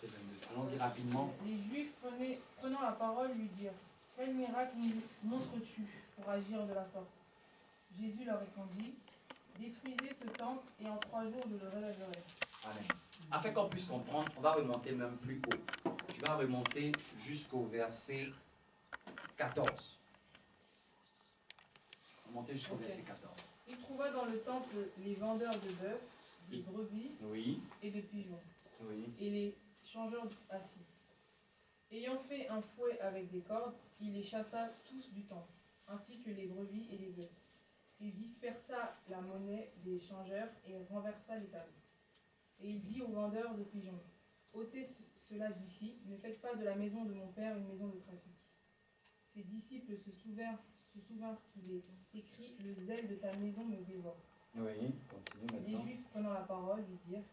verset 22. Allons-y rapidement. Les Juifs prenant la parole lui dirent: quel miracle nous montres-tu pour agir de la sorte? Jésus leur répondit: détruisez ce temple et en 3 jours je le relèverai. Amen. Afin qu'on puisse comprendre, on va remonter même plus haut. Tu vas remonter jusqu'au verset 14. Remonter jusqu'au verset 14. Il trouva dans le temple les vendeurs de bœufs, de brebis Oui. et de pigeons, Oui. et les changeurs assis. Ayant fait un fouet avec des cordes, il les chassa tous du temple, ainsi que les brebis et les bœufs. Il dispersa la monnaie des changeurs et renversa les tables. Et il dit aux vendeurs de pigeons: ôtez cela d'ici, ne faites pas de la maison de mon père une maison de trafic. Ses disciples se souvinrent qu'il est écrit: le zèle de ta maison me dévore. Oui, continue Les maintenant. Juifs prenant la parole lui dirent: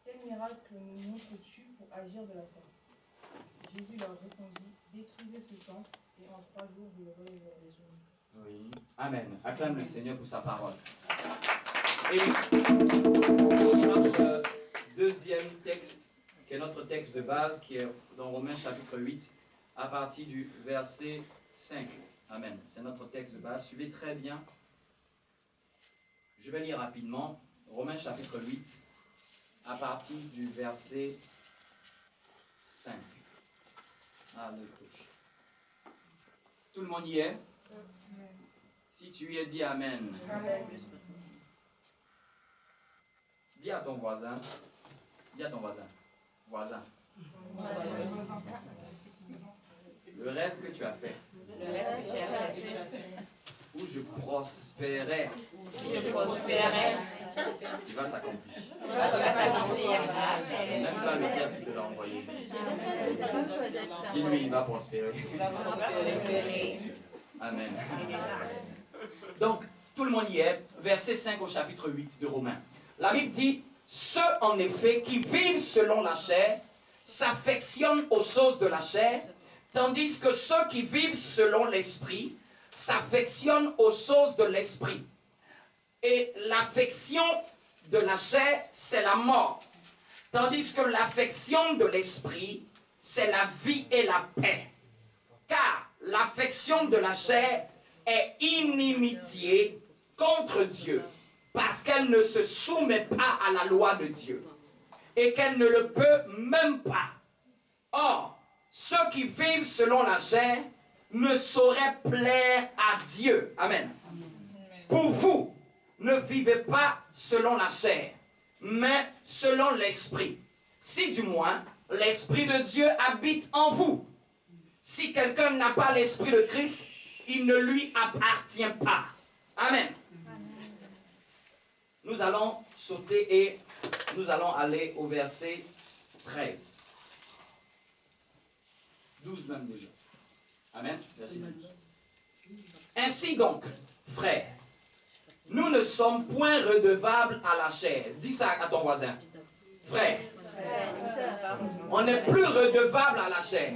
quel miracle nous montres-tu pour agir de la sorte? Jésus leur répondit: détruisez ce temple et en 3 jours je le relèverai des genoux. Oui. Amen. Acclame le Seigneur pour sa parole. Et notre deuxième texte, qui est notre texte de base, qui est dans Romains chapitre 8, à partir du verset 5. Amen. C'est notre texte de base. Suivez très bien. Je vais lire rapidement. Romains chapitre 8, à partir du verset 5. Ah, le touche. Tout le monde y est? Si tu y es, dis Amen. Amen. Dis à ton voisin. Dis à ton voisin. Voisin. Le rêve que tu as fait. Où je prospérais. Il va s'accomplir. Même pas le diable qui te l'a envoyé. Dis-lui, il va prospérer. Amen. Donc, tout le monde y est. Verset 5 au chapitre 8 de Romains. La Bible dit: ceux en effet qui vivent selon la chair s'affectionnent aux choses de la chair, tandis que ceux qui vivent selon l'esprit s'affectionnent aux choses de l'esprit. Et l'affection de la chair, c'est la mort, tandis que l'affection de l'esprit, c'est la vie et la paix. Car l'affection de la chair est inimitié contre Dieu, parce qu'elle ne se soumet pas à la loi de Dieu, et qu'elle ne le peut même pas. Or, ceux qui vivent selon la chair ne sauraient plaire à Dieu. Amen. Pour vous, ne vivez pas selon la chair, mais selon l'esprit. Si du moins, l'esprit de Dieu habite en vous. Si quelqu'un n'a pas l'esprit de Christ, il ne lui appartient pas. Amen. Nous allons sauter et nous allons aller au verset 13. 12 même déjà. Amen. Verset 12. Ainsi donc, frères, nous ne sommes point redevables à la chair. Dis ça à ton voisin. Frère, on n'est plus redevable à la chair.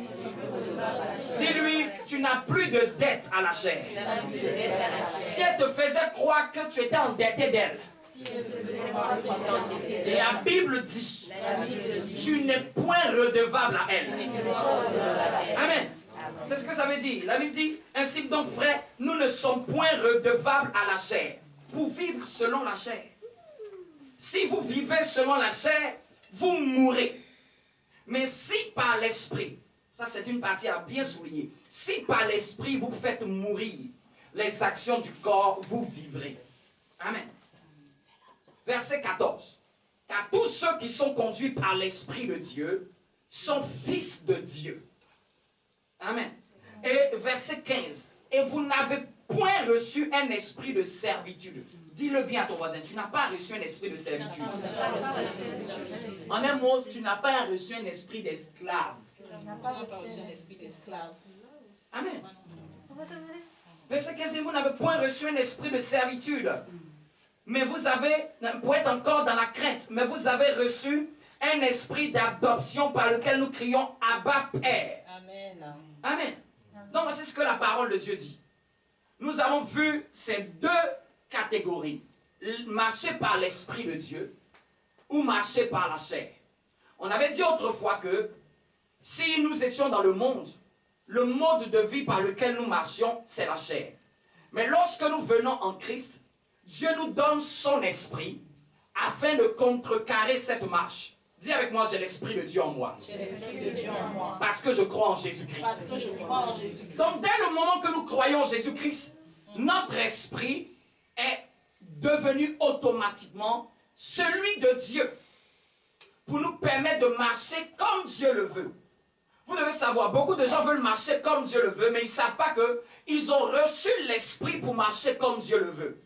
Dis-lui, tu n'as plus de dette à la chair. Si elle te faisait croire que tu étais endetté d'elle, la Bible dit, tu n'es point redevable à elle. Amen. C'est ce que ça veut dire. La Bible dit, ainsi donc frère, nous ne sommes point redevables à la chair, pour vivre selon la chair. Si vous vivez selon la chair, vous mourrez. Mais si par l'esprit, ça c'est une partie à bien souligner, si par l'esprit vous faites mourir les actions du corps, vous vivrez. Amen. Verset 14. Car tous ceux qui sont conduits par l'Esprit de Dieu sont fils de Dieu. Amen. Et verset 15. Et vous n'avez point reçu un esprit de servitude. Dis-le bien à ton voisin. Tu n'as pas reçu un esprit de servitude. En un mot, tu n'as pas reçu un esprit d'esclave. Amen. Verset 15. Vous n'avez point reçu un esprit de servitude. Mais vous avez, pour être encore dans la crainte, mais vous avez reçu un esprit d'adoption par lequel nous crions Abba Père. Amen. Amen. Donc c'est ce que la parole de Dieu dit. Nous avons vu ces deux catégories. Marcher par l'Esprit de Dieu ou marcher par la chair. On avait dit autrefois que si nous étions dans le mode de vie par lequel nous marchions, c'est la chair. Mais lorsque nous venons en Christ, Dieu nous donne son esprit afin de contrecarrer cette marche. Dis avec moi, j'ai l'esprit de Dieu en moi. J'ai l'esprit de Dieu en moi. Parce que je crois en Jésus-Christ. Parce que je crois en Jésus-Christ. Donc, dès le moment que nous croyons en Jésus-Christ, notre esprit est devenu automatiquement celui de Dieu pour nous permettre de marcher comme Dieu le veut. Vous devez savoir, beaucoup de gens veulent marcher comme Dieu le veut, mais ils ne savent pas qu'ils ont reçu l'esprit pour marcher comme Dieu le veut.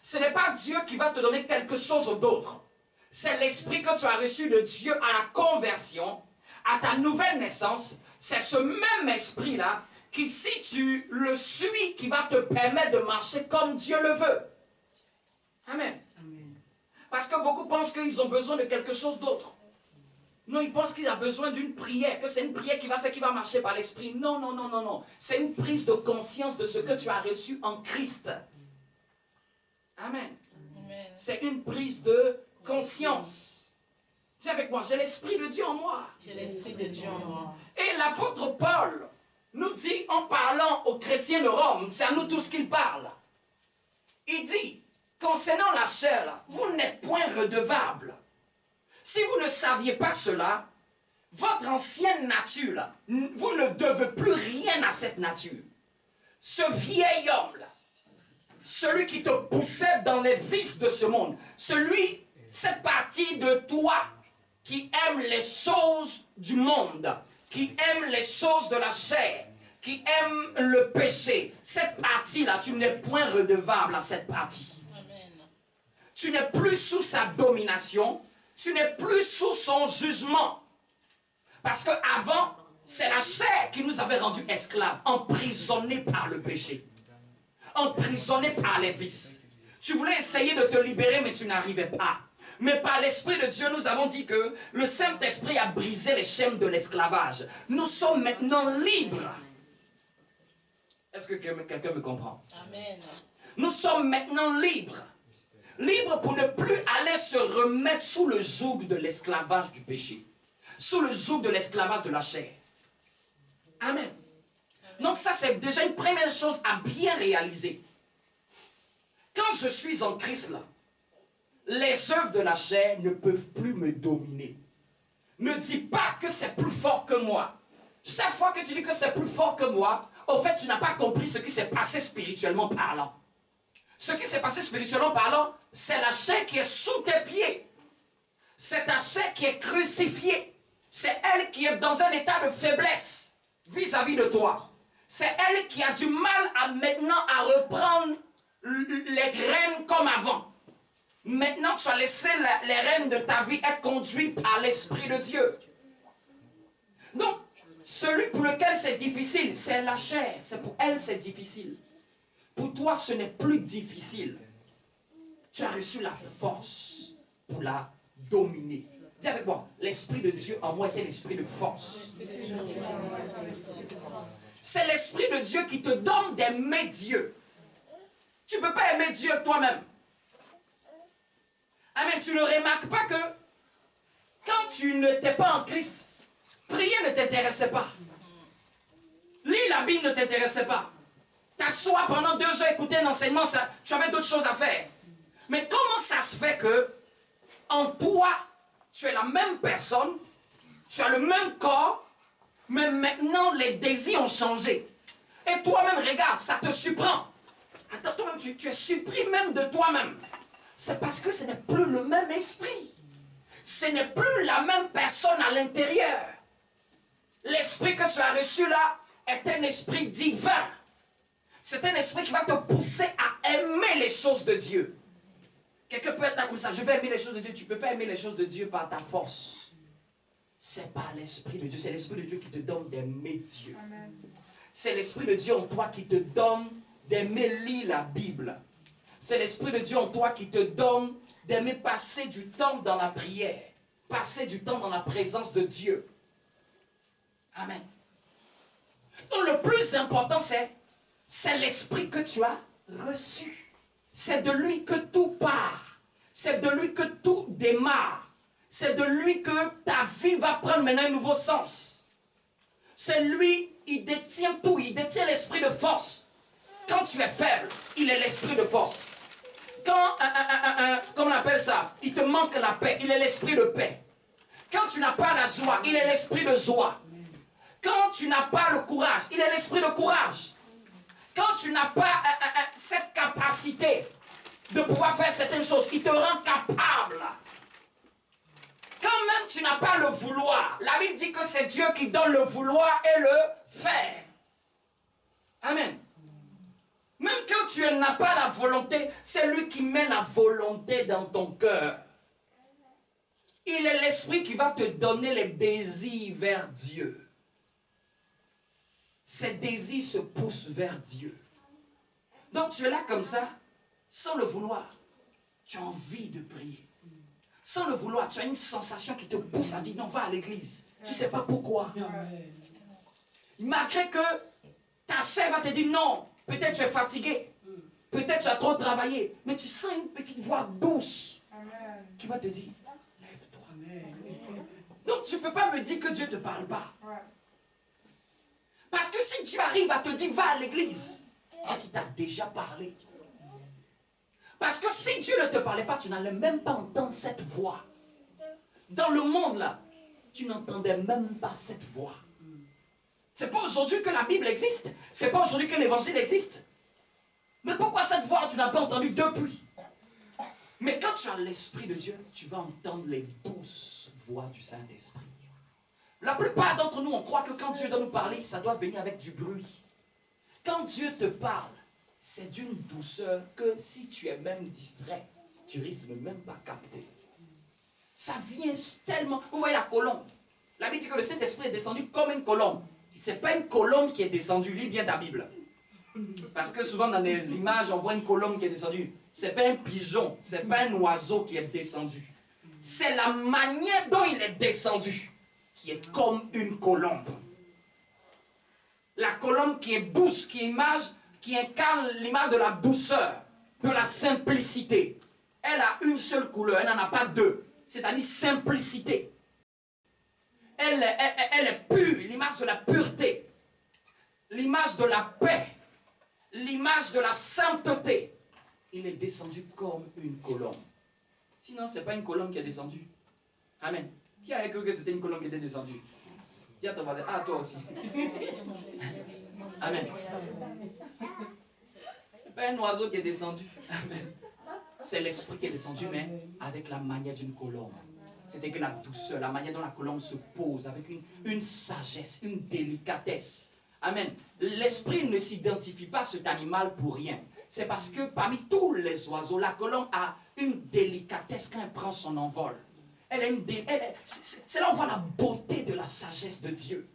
Ce n'est pas Dieu qui va te donner quelque chose d'autre. C'est l'esprit que tu as reçu de Dieu à la conversion, à ta nouvelle naissance. C'est ce même esprit-là qui, si tu le suis, qui va te permettre de marcher comme Dieu le veut. Amen. Parce que beaucoup pensent qu'ils ont besoin de quelque chose d'autre. Non, ils pensent qu'il a besoin d'une prière, que c'est une prière qui va faire qu'il va marcher par l'esprit. Non, non, non, non, non. C'est une prise de conscience de ce que tu as reçu en Christ. Amen. Amen. C'est une prise de conscience. Dis avec moi, j'ai l'esprit de Dieu en moi. J'ai l'esprit de Dieu en moi. Et l'apôtre Paul nous dit, en parlant aux chrétiens de Rome, c'est à nous tous qu'il parle. Il dit, concernant la chair, vous n'êtes point redevables. Si vous ne saviez pas cela, votre ancienne nature, vous ne devez plus rien à cette nature. Ce vieil homme-là, celui qui te poussait dans les vices de ce monde, cette partie de toi qui aime les choses du monde, qui aime les choses de la chair, qui aime le péché, cette partie-là, tu n'es point redevable à cette partie. Amen. Tu n'es plus sous sa domination, tu n'es plus sous son jugement. Parce qu'avant, c'est la chair qui nous avait rendus esclaves, emprisonnés par le péché, emprisonnés par les vices. Tu voulais essayer de te libérer, mais tu n'arrivais pas. Mais par l'Esprit de Dieu, nous avons dit que le Saint-Esprit a brisé les chaînes de l'esclavage. Nous sommes maintenant libres. Est-ce que quelqu'un me comprend? Amen. Nous sommes maintenant libres. Libres pour ne plus aller se remettre sous le joug de l'esclavage du péché. Sous le joug de l'esclavage de la chair. Amen. Donc ça, c'est déjà une première chose à bien réaliser. Quand je suis en Christ, là, les œuvres de la chair ne peuvent plus me dominer. Ne dis pas que c'est plus fort que moi. Chaque fois que tu dis que c'est plus fort que moi, au fait, tu n'as pas compris ce qui s'est passé spirituellement parlant. Ce qui s'est passé spirituellement parlant, c'est la chair qui est sous tes pieds. C'est ta chair qui est crucifiée. C'est elle qui est dans un état de faiblesse vis-à-vis de toi. C'est elle qui a du mal maintenant à reprendre les rênes comme avant. Maintenant, tu as laissé les rênes de ta vie être conduites par l'Esprit de Dieu. Donc, celui pour lequel c'est difficile, c'est la chair. C'est pour elle, c'est difficile. Pour toi, ce n'est plus difficile. Tu as reçu la force pour la dominer. Dis avec moi, l'Esprit de Dieu en moi est un esprit de force. C'est l'Esprit de Dieu qui te donne d'aimer Dieu. Tu ne peux pas aimer Dieu toi-même. Amen. Tu ne remarques pas que quand tu n'étais pas en Christ, prier ne t'intéressait pas. Lire la Bible ne t'intéressait pas. T'asseoir pendant 2 heures, écouter un enseignement, tu avais d'autres choses à faire. Mais comment ça se fait que en toi, tu es la même personne, tu as le même corps, mais maintenant les désirs ont changé. Et toi-même, regarde, ça te surprend. Attends, toi-même, tu es surpris même de toi-même. C'est parce que ce n'est plus le même esprit. Ce n'est plus la même personne à l'intérieur. L'esprit que tu as reçu là est un esprit divin. C'est un esprit qui va te pousser à aimer les choses de Dieu. Quelqu'un peut être là comme ça, je vais aimer les choses de Dieu. Tu ne peux pas aimer les choses de Dieu par ta force. C'est par l'Esprit de Dieu. C'est l'Esprit de Dieu qui te donne d'aimer Dieu. C'est l'Esprit de Dieu en toi qui te donne d'aimer lire la Bible. C'est l'Esprit de Dieu en toi qui te donne d'aimer passer du temps dans la prière. Passer du temps dans la présence de Dieu. Amen. Donc le plus important, c'est l'Esprit que tu as reçu. C'est de lui que tout part. C'est de lui que tout démarre. C'est de lui que ta vie va prendre maintenant un nouveau sens. C'est lui, il détient tout, il détient l'esprit de force. Quand tu es faible, il est l'esprit de force. Quand, comment on appelle ça, il te manque la paix, il est l'esprit de paix. Quand tu n'as pas la joie, il est l'esprit de joie. Quand tu n'as pas le courage, il est l'esprit de courage. Quand tu n'as pas cette capacité de pouvoir faire certaines choses, il te rend capable. Quand même tu n'as pas le vouloir, la Bible dit que c'est Dieu qui donne le vouloir et le faire. Amen. Même quand tu n'as pas la volonté, c'est lui qui met la volonté dans ton cœur. Il est l'esprit qui va te donner les désirs vers Dieu. Ces désirs se poussent vers Dieu. Donc tu es là comme ça, sans le vouloir. Tu as envie de prier. Sans le vouloir, tu as une sensation qui te pousse à dire non, va à l'église. Tu ne sais pas pourquoi. Malgré que ta chair va te dire non, peut-être tu es fatigué. Peut-être tu as trop travaillé. Mais tu sens une petite voix douce qui va te dire lève-toi. Donc tu ne peux pas me dire que Dieu ne te parle pas. Parce que si Dieu arrive à te dire va à l'église, c'est qu'il t'a déjà parlé. Parce que si Dieu ne te parlait pas, tu n'allais même pas entendre cette voix. Dans le monde là, tu n'entendais même pas cette voix. C'est pas aujourd'hui que la Bible existe. C'est pas aujourd'hui que l'évangile existe. Mais pourquoi cette voix tu n'as pas entendue depuis? Mais quand tu as l'Esprit de Dieu, tu vas entendre les douces voix du Saint-Esprit. La plupart d'entre nous, on croit que quand Dieu doit nous parler, ça doit venir avec du bruit. Quand Dieu te parle, c'est d'une douceur que si tu es même distrait, tu risques de ne même pas capter. Ça vient tellement... Vous voyez la colombe. La Bible dit que le Saint-Esprit est descendu comme une colombe. Ce n'est pas une colombe qui est descendue, lis bien ta Bible. Parce que souvent dans les images, on voit une colombe qui est descendue. Ce n'est pas un pigeon, ce n'est pas un oiseau qui est descendu. C'est la manière dont il est descendu qui est comme une colombe. La colombe qui est douce, qui incarne l'image de la douceur, de la simplicité. Elle a une seule couleur, elle n'en a pas deux. C'est-à-dire simplicité. Elle est pure, l'image de la pureté, l'image de la paix, l'image de la sainteté. Il est descendu comme une colombe. Sinon, ce n'est pas une colombe qui est descendue. Amen. Qui a cru que c'était une colombe qui était descendue? Dis à ton voisin, ah, toi aussi. Amen. Ce n'est pas un oiseau qui est descendu. Amen. C'est l'esprit qui est descendu, mais avec la manière d'une colombe. C'est que la douceur, la manière dont la colombe se pose, avec une sagesse, une délicatesse. Amen. L'esprit ne s'identifie pas à cet animal pour rien. C'est parce que parmi tous les oiseaux, la colombe a une délicatesse quand elle prend son envol. C'est là où on voit la beauté de la sagesse de Dieu.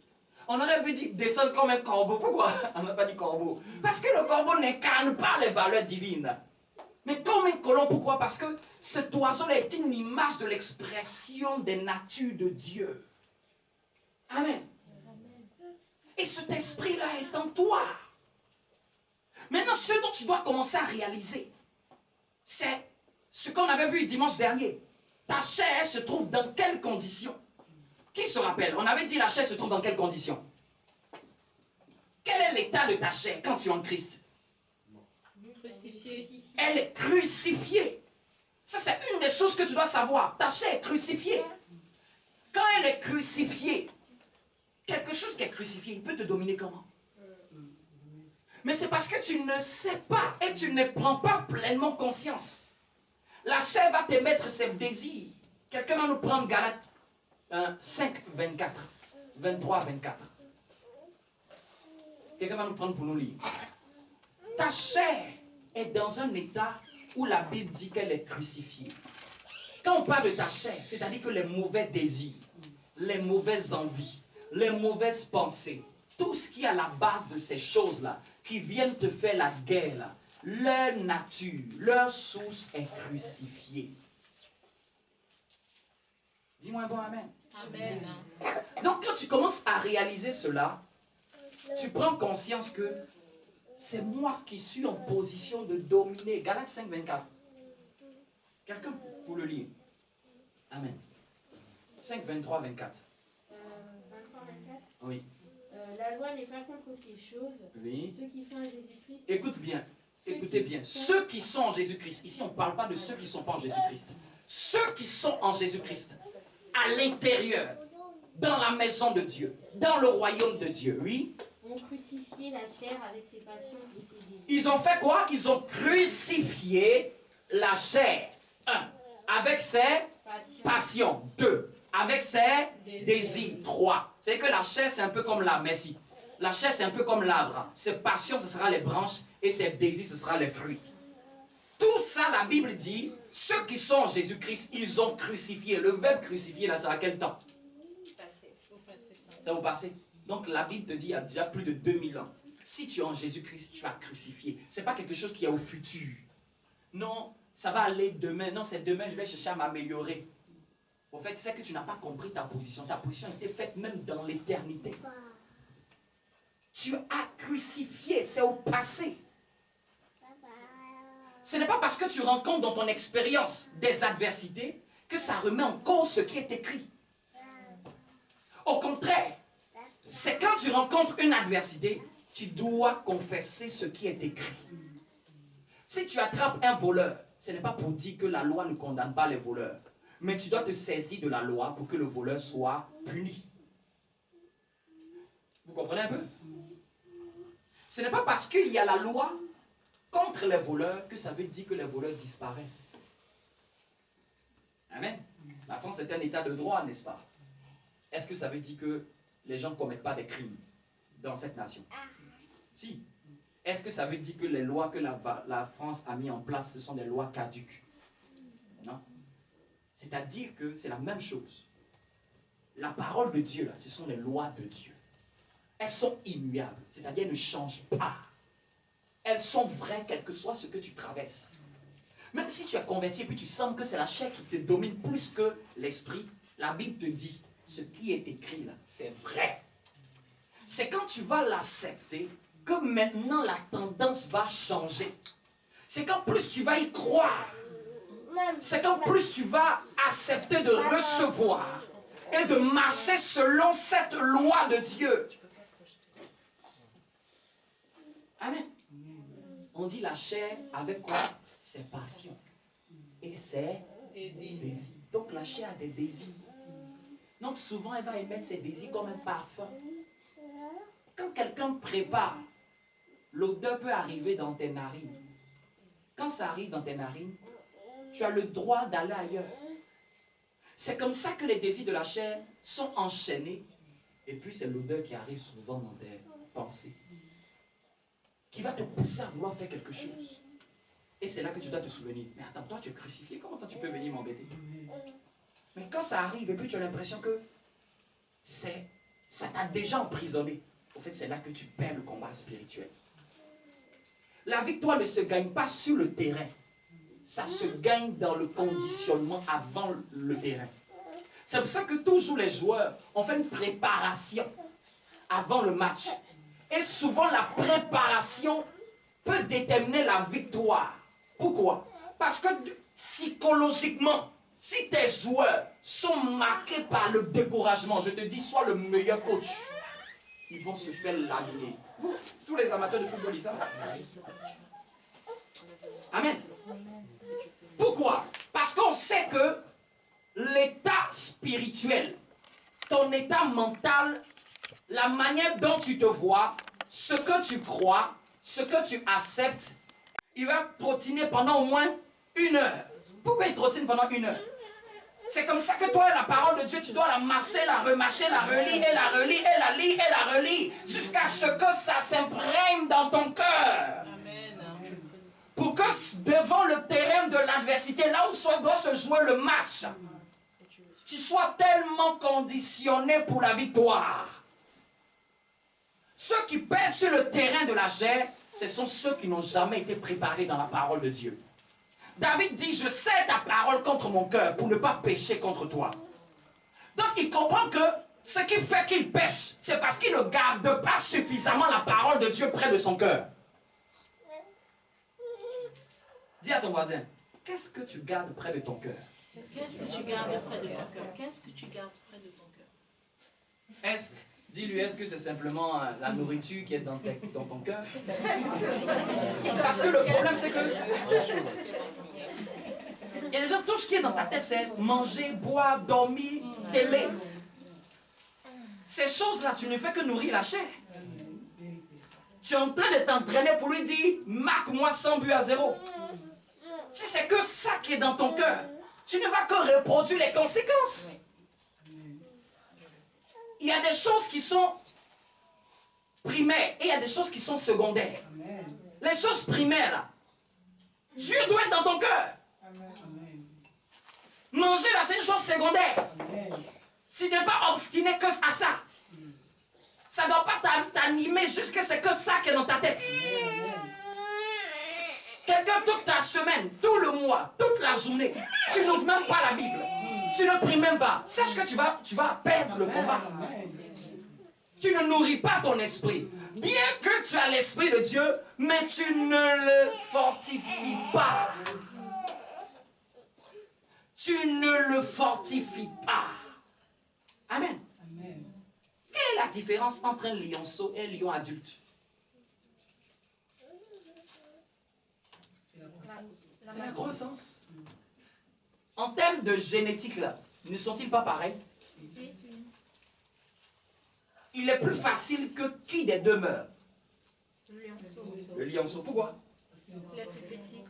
On aurait pu dire descendre comme un corbeau. Pourquoi on n'a pas dit corbeau? Parce que le corbeau n'incarne pas les valeurs divines. Mais comme une colombe, pourquoi? Parce que cet oiseau-là est une image de l'expression des natures de Dieu. Amen. Et cet esprit-là est en toi. Maintenant, ce dont tu dois commencer à réaliser, c'est ce qu'on avait vu dimanche dernier. Ta chair se trouve dans quelles conditions? Qui se rappelle? On avait dit la chair se trouve dans quelles conditions? Quel est l'état de ta chair quand tu es en Christ? Crucifié. Elle est crucifiée. Ça, c'est une des choses que tu dois savoir. Ta chair est crucifiée. Quand elle est crucifiée, quelque chose qui est crucifié, il peut te dominer comment? Mais c'est parce que tu ne sais pas et tu ne prends pas pleinement conscience. La chair va te mettre ses désirs. Quelqu'un va nous prendre Galates 5, 24. 23, 24. Quelqu'un va nous prendre pour nous lire. Ta chair est dans un état où la Bible dit qu'elle est crucifiée. Quand on parle de ta chair, c'est-à-dire que les mauvais désirs, les mauvaises envies, les mauvaises pensées, tout ce qui est à la base de ces choses-là, qui viennent te faire la guerre, là, leur nature, leur source est crucifiée. Dis-moi un bon amen. Amen. Donc quand tu commences à réaliser cela, tu prends conscience que c'est moi qui suis en position de dominer. Galates 5, 24. Quelqu'un pour le lire? Amen. 5, 23, 24. 23, 24. Oui. La loi n'est pas contre ces choses. Oui. Ceux qui sont en Jésus-Christ. Écoute bien. Écoutez bien. Ceux qui sont en Jésus-Christ. Ici, on ne parle pas de ceux qui ne sont pas en Jésus-Christ. Ceux qui sont en Jésus-Christ, à l'intérieur, dans la maison de Dieu, dans le royaume de Dieu, oui. Ont crucifié la chair avec ses passions et ses désirs. Ils ont fait quoi? Ils ont crucifié la chair. 1. Avec ses passions. 2. Avec ses désirs. 3. C'est que la chair, c'est un peu comme l'arbre. Merci. La chair, c'est un peu comme l'arbre. Ses passions, ce sera les branches. Et ses désirs, ce sera les fruits. Tout ça, la Bible dit, ceux qui sont en Jésus-Christ, ils ont crucifié. Le verbe crucifier, là, c'est à quel temps? Ça va passer. Donc la Bible te dit, il y a déjà plus de 2000 ans, si tu es en Jésus-Christ, tu as crucifié. Ce n'est pas quelque chose qui est au futur. Non, ça va aller demain. Non, c'est demain, je vais chercher à m'améliorer. Au fait, c'est que tu n'as pas compris ta position. Ta position était faite même dans l'éternité. Tu as crucifié, c'est au passé. Ce n'est pas parce que tu rencontres dans ton expérience des adversités que ça remet en cause ce qui est écrit. Au contraire, c'est quand tu rencontres une adversité, tu dois confesser ce qui est écrit. Si tu attrapes un voleur, ce n'est pas pour dire que la loi ne condamne pas les voleurs, mais tu dois te saisir de la loi pour que le voleur soit puni. Vous comprenez un peu? Ce n'est pas parce qu'il y a la loi contre les voleurs que ça veut dire que les voleurs disparaissent. Amen. La France est un état de droit, n'est-ce pas? Est-ce que ça veut dire que les gens ne commettent pas des crimes dans cette nation? Si. Est-ce que ça veut dire que les lois que la France a mis en place, ce sont des lois caduques? Non. C'est-à-dire que c'est la même chose. La parole de Dieu, là, ce sont les lois de Dieu. Elles sont immuables, c'est-à-dire elles ne changent pas. Elles sont vraies, quel que soit ce que tu traverses. Même si tu es converti et puis tu sens que c'est la chair qui te domine plus que l'esprit, la Bible te dit, ce qui est écrit là, c'est vrai. C'est quand tu vas l'accepter que maintenant la tendance va changer. C'est quand plus tu vas y croire. C'est quand plus tu vas accepter de recevoir et de marcher selon cette loi de Dieu. Amen. On dit la chair avec quoi? Ses passions et ses désirs. Donc la chair a des désirs. Donc souvent elle va émettre ses désirs comme un parfum. Quand quelqu'un prépare, l'odeur peut arriver dans tes narines. Quand ça arrive dans tes narines, tu as le droit d'aller ailleurs. C'est comme ça que les désirs de la chair sont enchaînés. Et puis c'est l'odeur qui arrive souvent dans tes pensées, qui va te pousser à vouloir faire quelque chose. Et c'est là que tu dois te souvenir. Mais attends, toi tu es crucifié, comment toi tu peux venir m'embêter? Mais quand ça arrive et puis tu as l'impression que ça t'a déjà emprisonné, au fait c'est là que tu perds le combat spirituel. La victoire ne se gagne pas sur le terrain. Ça se gagne dans le conditionnement avant le terrain. C'est pour ça que toujours les joueurs ont fait une préparation avant le match. Et souvent la préparation peut déterminer la victoire. Pourquoi? Parce que psychologiquement, si tes joueurs sont marqués par le découragement, je te dis, sois le meilleur coach, ils vont se faire laminer. Tous les amateurs de football, ils savent. Amen. Pourquoi? Parce qu'on sait que l'état spirituel, ton état mental, la manière dont tu te vois, ce que tu crois, ce que tu acceptes, il va trottiner pendant au moins 1 heure. Pourquoi il trottine pendant 1 heure? C'est comme ça que toi, la parole de Dieu, tu dois la marcher, la remarcher, la relire, et la relire, et la lire, et la relire, jusqu'à ce que ça s'imprègne dans ton cœur. Pour que devant le terrain de l'adversité, là où doit se jouer le match, tu sois tellement conditionné pour la victoire. Ceux qui perdent sur le terrain de la chair, ce sont ceux qui n'ont jamais été préparés dans la parole de Dieu. David dit, je sais ta parole contre mon cœur pour ne pas pécher contre toi. Donc il comprend que ce qui fait qu'il pêche, c'est parce qu'il ne garde pas suffisamment la parole de Dieu près de son cœur. Dis à ton voisin, qu'est-ce que tu gardes près de ton cœur? Qu'est-ce que tu gardes près de ton cœur? Qu'est-ce que tu gardes près de ton cœur? Dis-lui, est-ce que c'est simplement la nourriture qui est dans ton cœur? Parce que le problème, c'est que... Il y a des gens, tout ce qui est dans ta tête, c'est manger, boire, dormir, télé. Ces choses-là, tu ne fais que nourrir la chair. Tu es en train de t'entraîner pour lui dire, marque-moi 100 buts à 0. Si c'est que ça qui est dans ton cœur, tu ne vas que reproduire les conséquences. Il y a des choses qui sont primaires et il y a des choses qui sont secondaires. Les choses primaires, là, Dieu doit être dans ton cœur. Manger, là, c'est une chose secondaire. Tu n'es pas obstiné que à ça. Ça ne doit pas t'animer jusqu'à ce que ça qui est dans ta tête. Quelqu'un, toute ta semaine, tout le mois, toute la journée, tu n'ouvres même pas la Bible. Tu ne pries même pas. Sache que tu vas perdre le combat. Tu ne nourris pas ton esprit. Bien que tu as l'esprit de Dieu, mais tu ne le fortifies pas. Tu ne le fortifies pas. Amen. Quelle est la différence entre un lionceau et un lion adulte? C'est la croissance. En termes de génétique, là, ne sont-ils pas pareils? Il est plus facile que qui des deux meurt? Le lionceau. Pourquoi?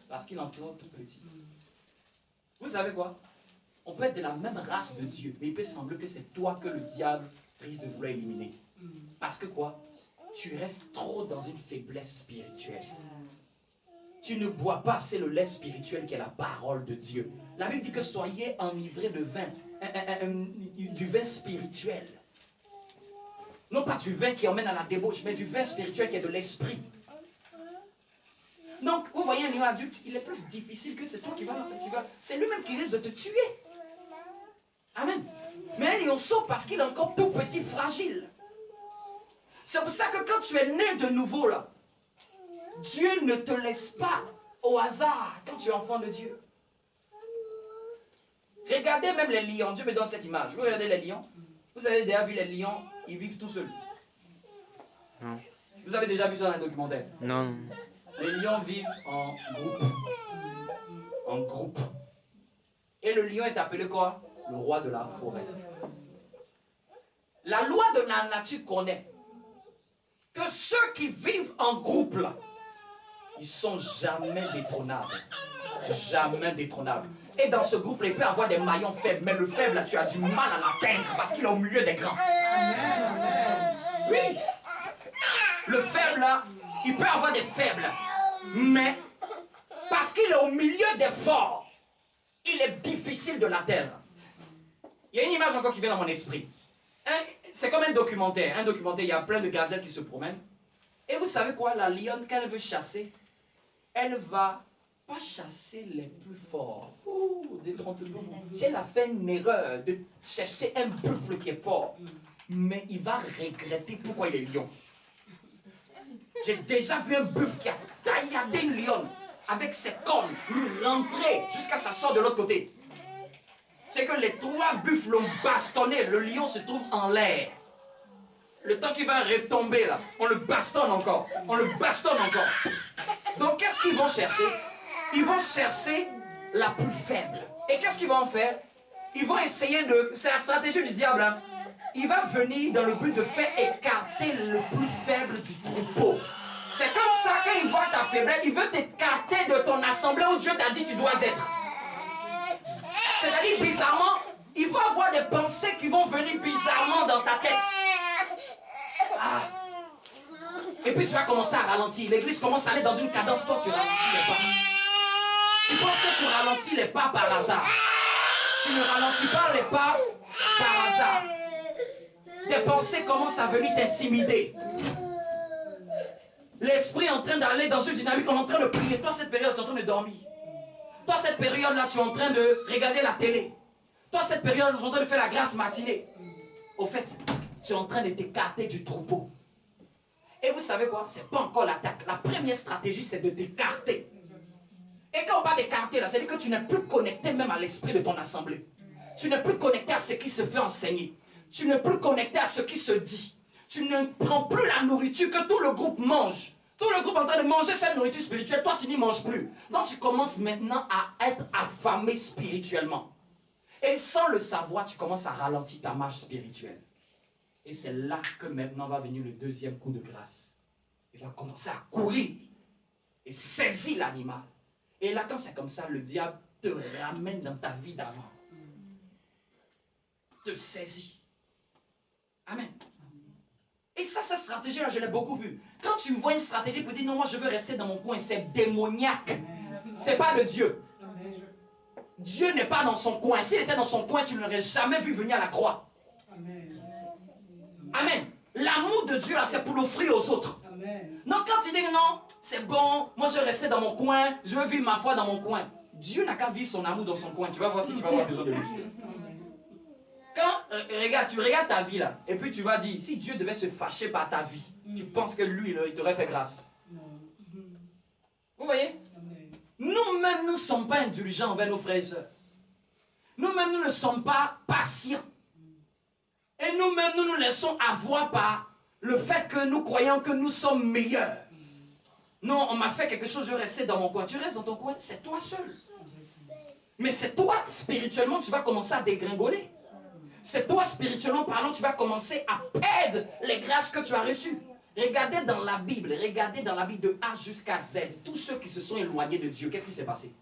Parce qu'il est encore tout petit. Vous savez quoi? On peut être de la même race de Dieu, mais il peut sembler que c'est toi que le diable risque de vouloir éliminer. Parce que quoi? Tu restes trop dans une faiblesse spirituelle. Tu ne bois pas assez le lait spirituel qui est la parole de Dieu. La Bible dit que soyez enivrés de vin, du vin spirituel. Non pas du vin qui emmène à la débauche, mais du vin spirituel qui est de l'esprit. Donc, vous voyez un lion adulte, il est plus difficile que c'est toi qui va. C'est lui-même qui risque de te tuer. Amen. Mais un lionceau, parce qu'il est encore tout petit, fragile. C'est pour ça que quand tu es né de nouveau, là, Dieu ne te laisse pas au hasard quand tu es enfant de Dieu. Regardez même les lions. Dieu me donne cette image. Vous regardez les lions. Vous avez déjà vu les lions, ils vivent tout seuls. Non. Vous avez déjà vu ça dans un documentaire? Non. Les lions vivent en groupe. En groupe. Et le lion est appelé quoi? Le roi de la forêt. La loi de la nature connaît que ceux qui vivent en groupe, là, ils sont jamais détrônables. Jamais détrônables. Et dans ce groupe, il peut y avoir des maillons faibles, mais le faible, là, tu as du mal à l'atteindre parce qu'il est au milieu des grands. Oui. Le faible, là, il peut y avoir des faibles, mais parce qu'il est au milieu des forts, il est difficile de l'atteindre. Il y a une image encore qui vient dans mon esprit. C'est comme un documentaire. Un documentaire, il y a plein de gazelles qui se promènent. Et vous savez quoi? La lionne, quand elle veut chasser, elle va pas chasser les plus forts. Détrompez-vous. Si elle a fait une erreur de chercher un buffle qui est fort, mais il va regretter pourquoi il est lion. J'ai déjà vu un buffle qui a tailladé une lionne avec ses cornes, lui rentrer jusqu'à ce qu'elle sorte de l'autre côté. C'est que les trois buffles l'ont bastonné, le lion se trouve en l'air. Le temps qu'il va retomber là, on le bastonne encore. On le bastonne encore. Donc qu'est-ce qu'ils vont chercher? Ils vont chercher la plus faible. Et qu'est-ce qu'ils vont faire? Ils vont essayer de... C'est la stratégie du diable. Hein? Il va venir dans le but de faire écarter le plus faible du troupeau. C'est comme ça, quand il voit ta faiblesse, il veut t'écarter de ton assemblée où Dieu t'a dit tu dois être. C'est-à-dire, bizarrement, il va avoir des pensées qui vont venir bizarrement dans ta tête. Ah. Et puis tu vas commencer à ralentir. L'église commence à aller dans une cadence. Toi, tu ralentis les pas. Tu penses que tu ralentis les pas par hasard. Tu ne ralentis pas les pas par hasard. Tes pensées commencent à venir t'intimider. L'esprit est en train d'aller dans une dynamique. On est en train de prier. Toi, cette période, tu es en train de dormir. Toi, cette période-là, tu es en train de regarder la télé. Toi, cette période, tu es en train de faire la grâce matinée. Au fait, tu es en train de t'écarter du troupeau. Et vous savez quoi? Ce n'est pas encore l'attaque. La première stratégie, c'est de t'écarter. Et quand on parle d'écarter, là, c'est-à-dire que tu n'es plus connecté même à l'esprit de ton assemblée. Tu n'es plus connecté à ce qui se fait enseigner. Tu n'es plus connecté à ce qui se dit. tu ne prends plus la nourriture que tout le groupe mange. Tout le groupe est en train de manger cette nourriture spirituelle, toi tu n'y manges plus. Donc tu commences maintenant à être affamé spirituellement. Et sans le savoir, tu commences à ralentir ta marche spirituelle. Et c'est là que maintenant va venir le deuxième coup de grâce. Il va commencer à courir et saisir l'animal. Et là, quand c'est comme ça, le diable te ramène dans ta vie d'avant. Te saisit. Amen. Et ça, cette stratégie-là, je l'ai beaucoup vue. Quand tu vois une stratégie pour dire non, moi je veux rester dans mon coin, c'est démoniaque. C'est pas de Dieu. Dieu n'est pas dans son coin. S'il était dans son coin, tu ne l'aurais jamais vu venir à la croix. Amen. L'amour de Dieu, c'est pour l'offrir aux autres. Donc quand il dit non, c'est bon, moi je vais rester dans mon coin, je veux vivre ma foi dans mon coin. Dieu n'a qu'à vivre son amour dans son coin. Tu vas voir si tu vas avoir besoin de lui. Quand, regarde, tu regardes ta vie là, et puis tu vas dire, si Dieu devait se fâcher par ta vie, tu penses que lui, il t'aurait fait grâce. Vous voyez? Nous-mêmes, nous ne sommes pas indulgents envers nos frères et sœurs. Nous-mêmes, nous ne sommes pas patients. Et nous-mêmes, nous nous laissons avoir par le fait que nous croyons que nous sommes meilleurs. Non, on m'a fait quelque chose, je restais dans mon coin. Tu restes dans ton coin, c'est toi seul. Mais c'est toi, spirituellement, tu vas commencer à dégringoler. C'est toi, spirituellement parlant, tu vas commencer à perdre les grâces que tu as reçues. Regardez dans la Bible de A jusqu'à Z, tous ceux qui se sont éloignés de Dieu, qu'est-ce qui s'est passé?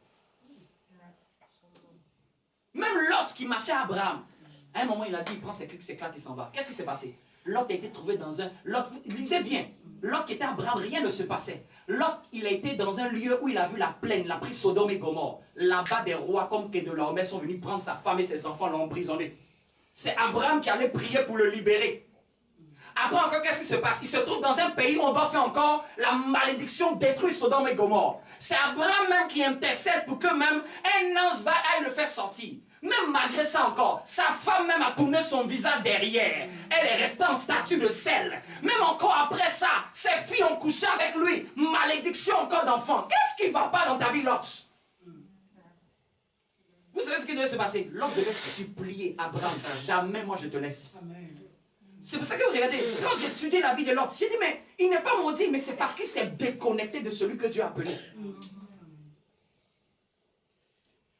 Même Lot qui marchait à Abraham, à un moment il a dit, il prend ses claques et s'en va. Qu'est-ce qui s'est passé? Lot a été trouvé dans un... Lot, lisez bien, Lot qui était à Abraham, rien ne se passait. Lot, il a été dans un lieu où il a vu la plaine, il a pris Sodome et Gomorre. Là-bas, des rois comme Kedorlaomer sont venus prendre sa femme et ses enfants, l'ont emprisonné. C'est Abraham qui allait prier pour le libérer. Après encore, qu'est-ce qui se passe? Il se trouve dans un pays où on doit faire encore la malédiction détruire Sodome et Gomorre. C'est Abraham même qui intercède pour que même un ange va aille le faire sortir. Même malgré ça encore, sa femme même a tourné son visage derrière. Elle est restée en statue de sel. Même encore après ça, ses filles ont couché avec lui. Malédiction encore d'enfant. Qu'est-ce qui ne va pas dans ta vie, Lot? Vous savez ce qui devait se passer? Lot devait supplier Abraham. Jamais moi je te laisse. C'est pour ça que regardez, quand j'ai étudié la vie de Lot, j'ai dit mais il n'est pas maudit, mais c'est parce qu'il s'est déconnecté de celui que Dieu a appelé.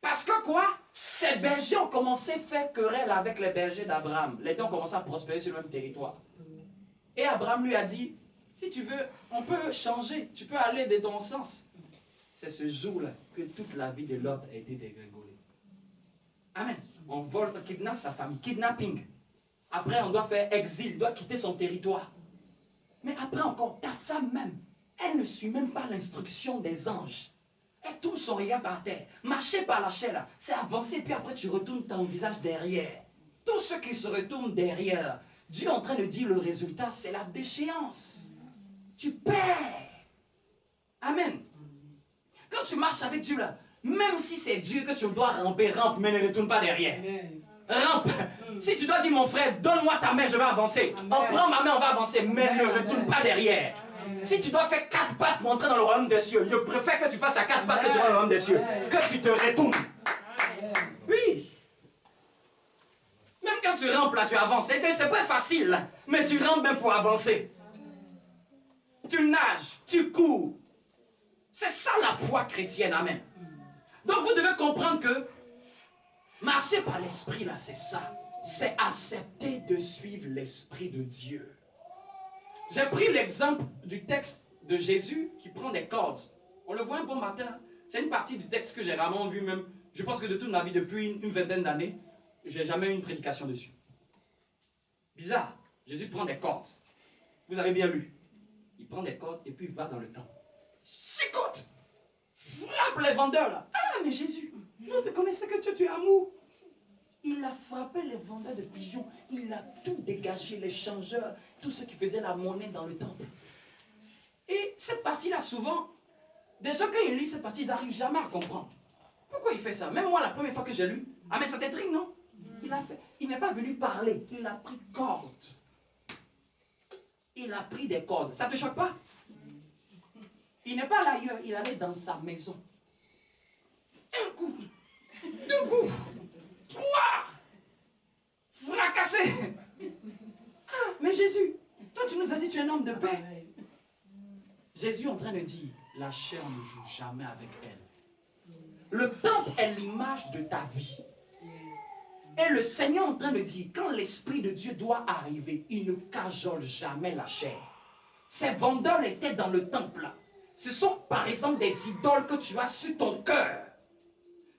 Parce que quoi? Ces bergers ont commencé à faire querelle avec les bergers d'Abraham. Les deux ont commencé à prospérer sur le même territoire. Et Abraham lui a dit, si tu veux, on peut changer, tu peux aller de ton sens. C'est ce jour-là que toute la vie de Lot a été dégringolée. Amen. On vole, on kidnappe sa famille, kidnapping. Après, on doit faire exil, doit quitter son territoire. Mais après encore, ta femme même, elle ne suit même pas l'instruction des anges. Elle tourne son regard par terre. Marcher par la chair, là, c'est avancer, puis après tu retournes ton visage derrière. Tous ceux qui se retournent derrière, là, Dieu est en train de dire le résultat, c'est la déchéance. Tu perds. Amen. Quand tu marches avec Dieu, là, même si c'est Dieu que tu dois ramper, rampe, mais ne retourne pas derrière. Rampe. Si tu dois dire, mon frère, donne-moi ta main, je vais avancer. On prend ma main, on va avancer, mais ne retourne pas derrière. Si tu dois faire 4 pattes pour entrer dans le royaume des cieux, je préfère que tu fasses à 4 pattes que tu vas dans le royaume des cieux. Que tu te retournes. Oui. Même quand tu rampes là, tu avances. C'est pas facile, mais tu rampes même pour avancer. Tu nages, tu cours. C'est ça la foi chrétienne, amen. Donc vous devez comprendre que marcher par l'esprit là, c'est ça. C'est accepter de suivre l'esprit de Dieu. J'ai pris l'exemple du texte de Jésus qui prend des cordes. On le voit un bon matin. C'est une partie du texte que j'ai rarement vu même. Je pense que de toute ma vie, depuis une vingtaine d'années, je n'ai jamais eu une prédication dessus. Bizarre. Jésus prend des cordes. Vous avez bien lu. Il prend des cordes et puis il va dans le temple. Chicote! Frappe les vendeurs là. Ah mais Jésus, nous te connaissons que tu es amour. Il a frappé les vendeurs de pigeons. Il a tout dégagé, les changeurs, tous ceux qui faisaient la monnaie dans le temple. Et cette partie-là, souvent, des gens, quand ils lisent cette partie, ils n'arrivent jamais à comprendre. Pourquoi il fait ça? Même moi, la première fois que j'ai lu, ah mais ça t'intrigue, non? Il n'est pas venu parler, il a pris corde. Il a pris des cordes. Ça ne te choque pas? Il n'est pas là ailleurs, il allait dans sa maison. Un coup, 2 coups, 3, fracassé. Ah, mais Jésus, toi tu es un homme de paix. Jésus est en train de dire, la chair ne joue jamais avec elle. Le temple est l'image de ta vie. Et le Seigneur est en train de dire, quand l'Esprit de Dieu doit arriver, il ne cajole jamais la chair. Ces vendeurs étaient dans le temple. Ce sont par exemple des idoles que tu as sur ton cœur.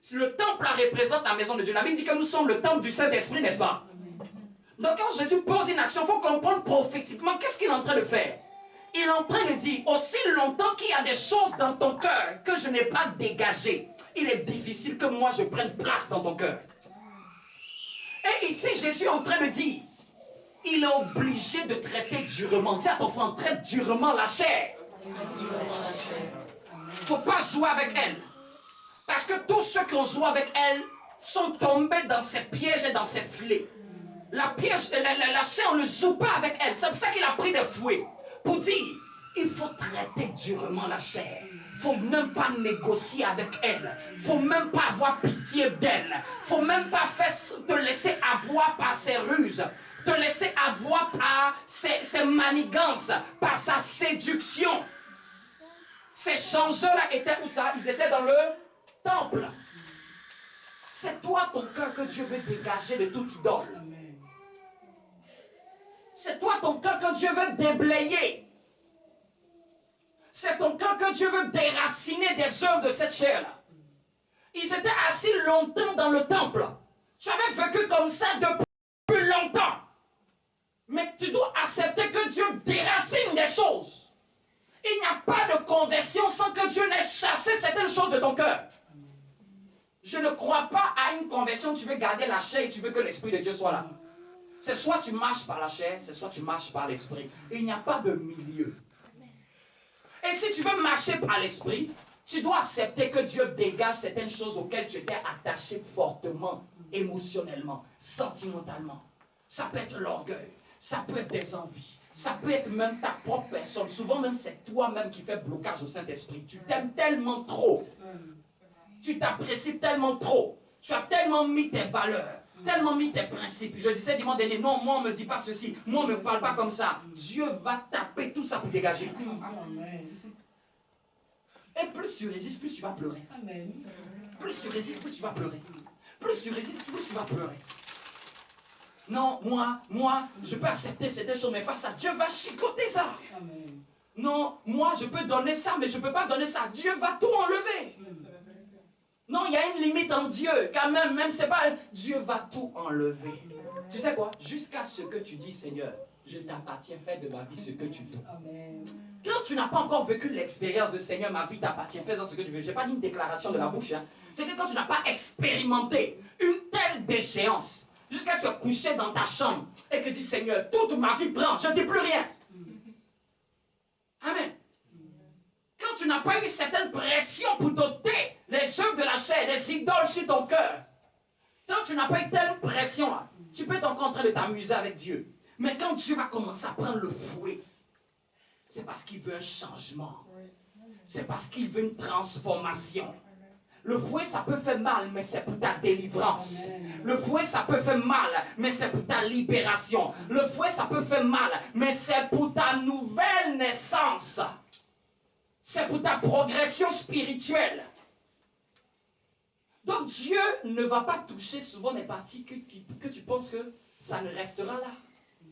Si le temple représente la maison de Dieu, la Bible dit que nous sommes le temple du Saint-Esprit, n'est-ce pas? Donc quand Jésus pose une action, il faut comprendre prophétiquement qu'est-ce qu'il est en train de faire. Il est en train de dire, aussi longtemps qu'il y a des choses dans ton cœur que je n'ai pas dégagées, il est difficile que moi je prenne place dans ton cœur. Et ici, Jésus est en train de dire, il est obligé de traiter durement. Dis à ton frère, traite durement la chair. Il ne faut pas jouer avec elle. Parce que tous ceux qui ont joué avec elle sont tombés dans ses pièges et dans ses filets. La chair, on ne joue pas avec elle. C'est pour ça qu'il a pris des fouets. Pour dire, il faut traiter durement la chair. Il ne faut même pas négocier avec elle. Il ne faut même pas avoir pitié d'elle. Il ne faut même pas te laisser avoir par ses ruses. Te laisser avoir par ses manigances, par sa séduction. Ces changeurs-là étaient où ça? Ils étaient dans le temple. C'est toi ton cœur que Dieu veut dégager de toute idole. C'est toi ton cœur que Dieu veut déblayer. C'est ton cœur que Dieu veut déraciner des œuvres de cette chair-là. Ils étaient assis longtemps dans le temple. Tu avais vécu comme ça depuis longtemps. Mais tu dois accepter que Dieu déracine des choses. Il n'y a pas de conversion sans que Dieu n'ait chassé certaines choses de ton cœur. Je ne crois pas à une conversion, tu veux garder la chair et tu veux que l'Esprit de Dieu soit là. C'est soit tu marches par la chair, c'est soit tu marches par l'Esprit. Il n'y a pas de milieu. Et si tu veux marcher par l'Esprit, tu dois accepter que Dieu dégage certaines choses auxquelles tu étais attaché fortement, émotionnellement, sentimentalement. Ça peut être l'orgueil, ça peut être des envies, ça peut être même ta propre personne. Souvent même c'est toi-même qui fais blocage au Saint-Esprit. Tu t'aimes tellement trop. Tu t'apprécies tellement trop. Tu as tellement mis tes valeurs, tellement mis tes principes. Je disais dimanche dernier, non, moi on ne me dit pas ceci, moi on ne me parle pas comme ça. Dieu va taper tout ça pour dégager. Et plus tu résistes, plus tu vas pleurer. Plus tu résistes, plus tu vas pleurer. Plus tu résistes, plus tu vas pleurer. Non, moi, je peux accepter certaines choses, mais pas ça. Dieu va chicoter ça. Non, moi, je peux donner ça, mais je ne peux pas donner ça. Dieu va tout enlever. Non, il y a une limite en Dieu. Quand même c'est pas... Dieu va tout enlever. Tu sais quoi? Jusqu'à ce que tu dis, Seigneur, je t'appartiens, fais de ma vie ce que tu veux. Quand tu n'as pas encore vécu l'expérience de Seigneur, ma vie t'appartient, fais-en ce que tu veux. Je n'ai pas dit une déclaration de la bouche. Hein. C'est que quand tu n'as pas expérimenté une telle déchéance, jusqu'à ce que tu es couché dans ta chambre et que tu dis, Seigneur, toute ma vie prend, je ne dis plus rien. Amen. Quand tu n'as pas eu certaine pression pour doter les œuvres de la chair, les idoles sur ton cœur, quand tu n'as pas eu telle pression là, tu peux être encore en train de t'amuser avec Dieu. Mais quand Dieu va commencer à prendre le fouet, c'est parce qu'il veut un changement. C'est parce qu'il veut une transformation. Le fouet, ça peut faire mal, mais c'est pour ta délivrance. Le fouet, ça peut faire mal, mais c'est pour ta libération. Le fouet, ça peut faire mal, mais c'est pour ta nouvelle naissance. C'est pour ta progression spirituelle. Donc Dieu ne va pas toucher souvent les parties que tu penses que ça ne restera là.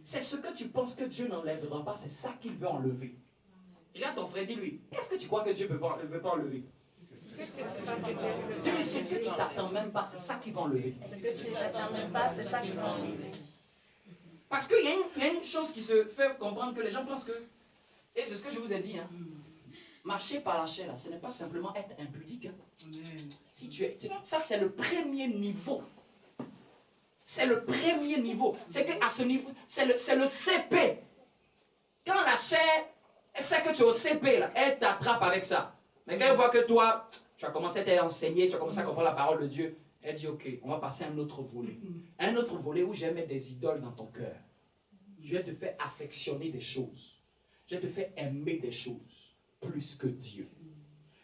C'est ce que tu penses que Dieu n'enlèvera pas, c'est ça qu'il veut enlever. Regarde ton frère, dis-lui, qu'est-ce que tu crois que Dieu ne veut pas enlever? Dis-lui, ce que tu t'attends même pas, c'est ça qu'il va enlever. Parce qu'il y a une chose qui se fait comprendre que les gens pensent que, et c'est ce que je vous ai dit, hein, marcher par la chair, là, ce n'est pas simplement être impudique. Hein. Si ça, c'est le premier niveau. C'est le premier niveau. C'est qu'à ce niveau, c'est le CP. Quand la chair, elle sait que tu es au CP, là, elle t'attrape avec ça. Mais quand elle voit que toi, tu as commencé à t'enseigner, tu as commencé à comprendre la parole de Dieu, elle dit, ok, on va passer à un autre volet. Un autre volet où je vais mettre des idoles dans ton cœur. Je vais te faire affectionner des choses. Je vais te faire aimer des choses plus que Dieu.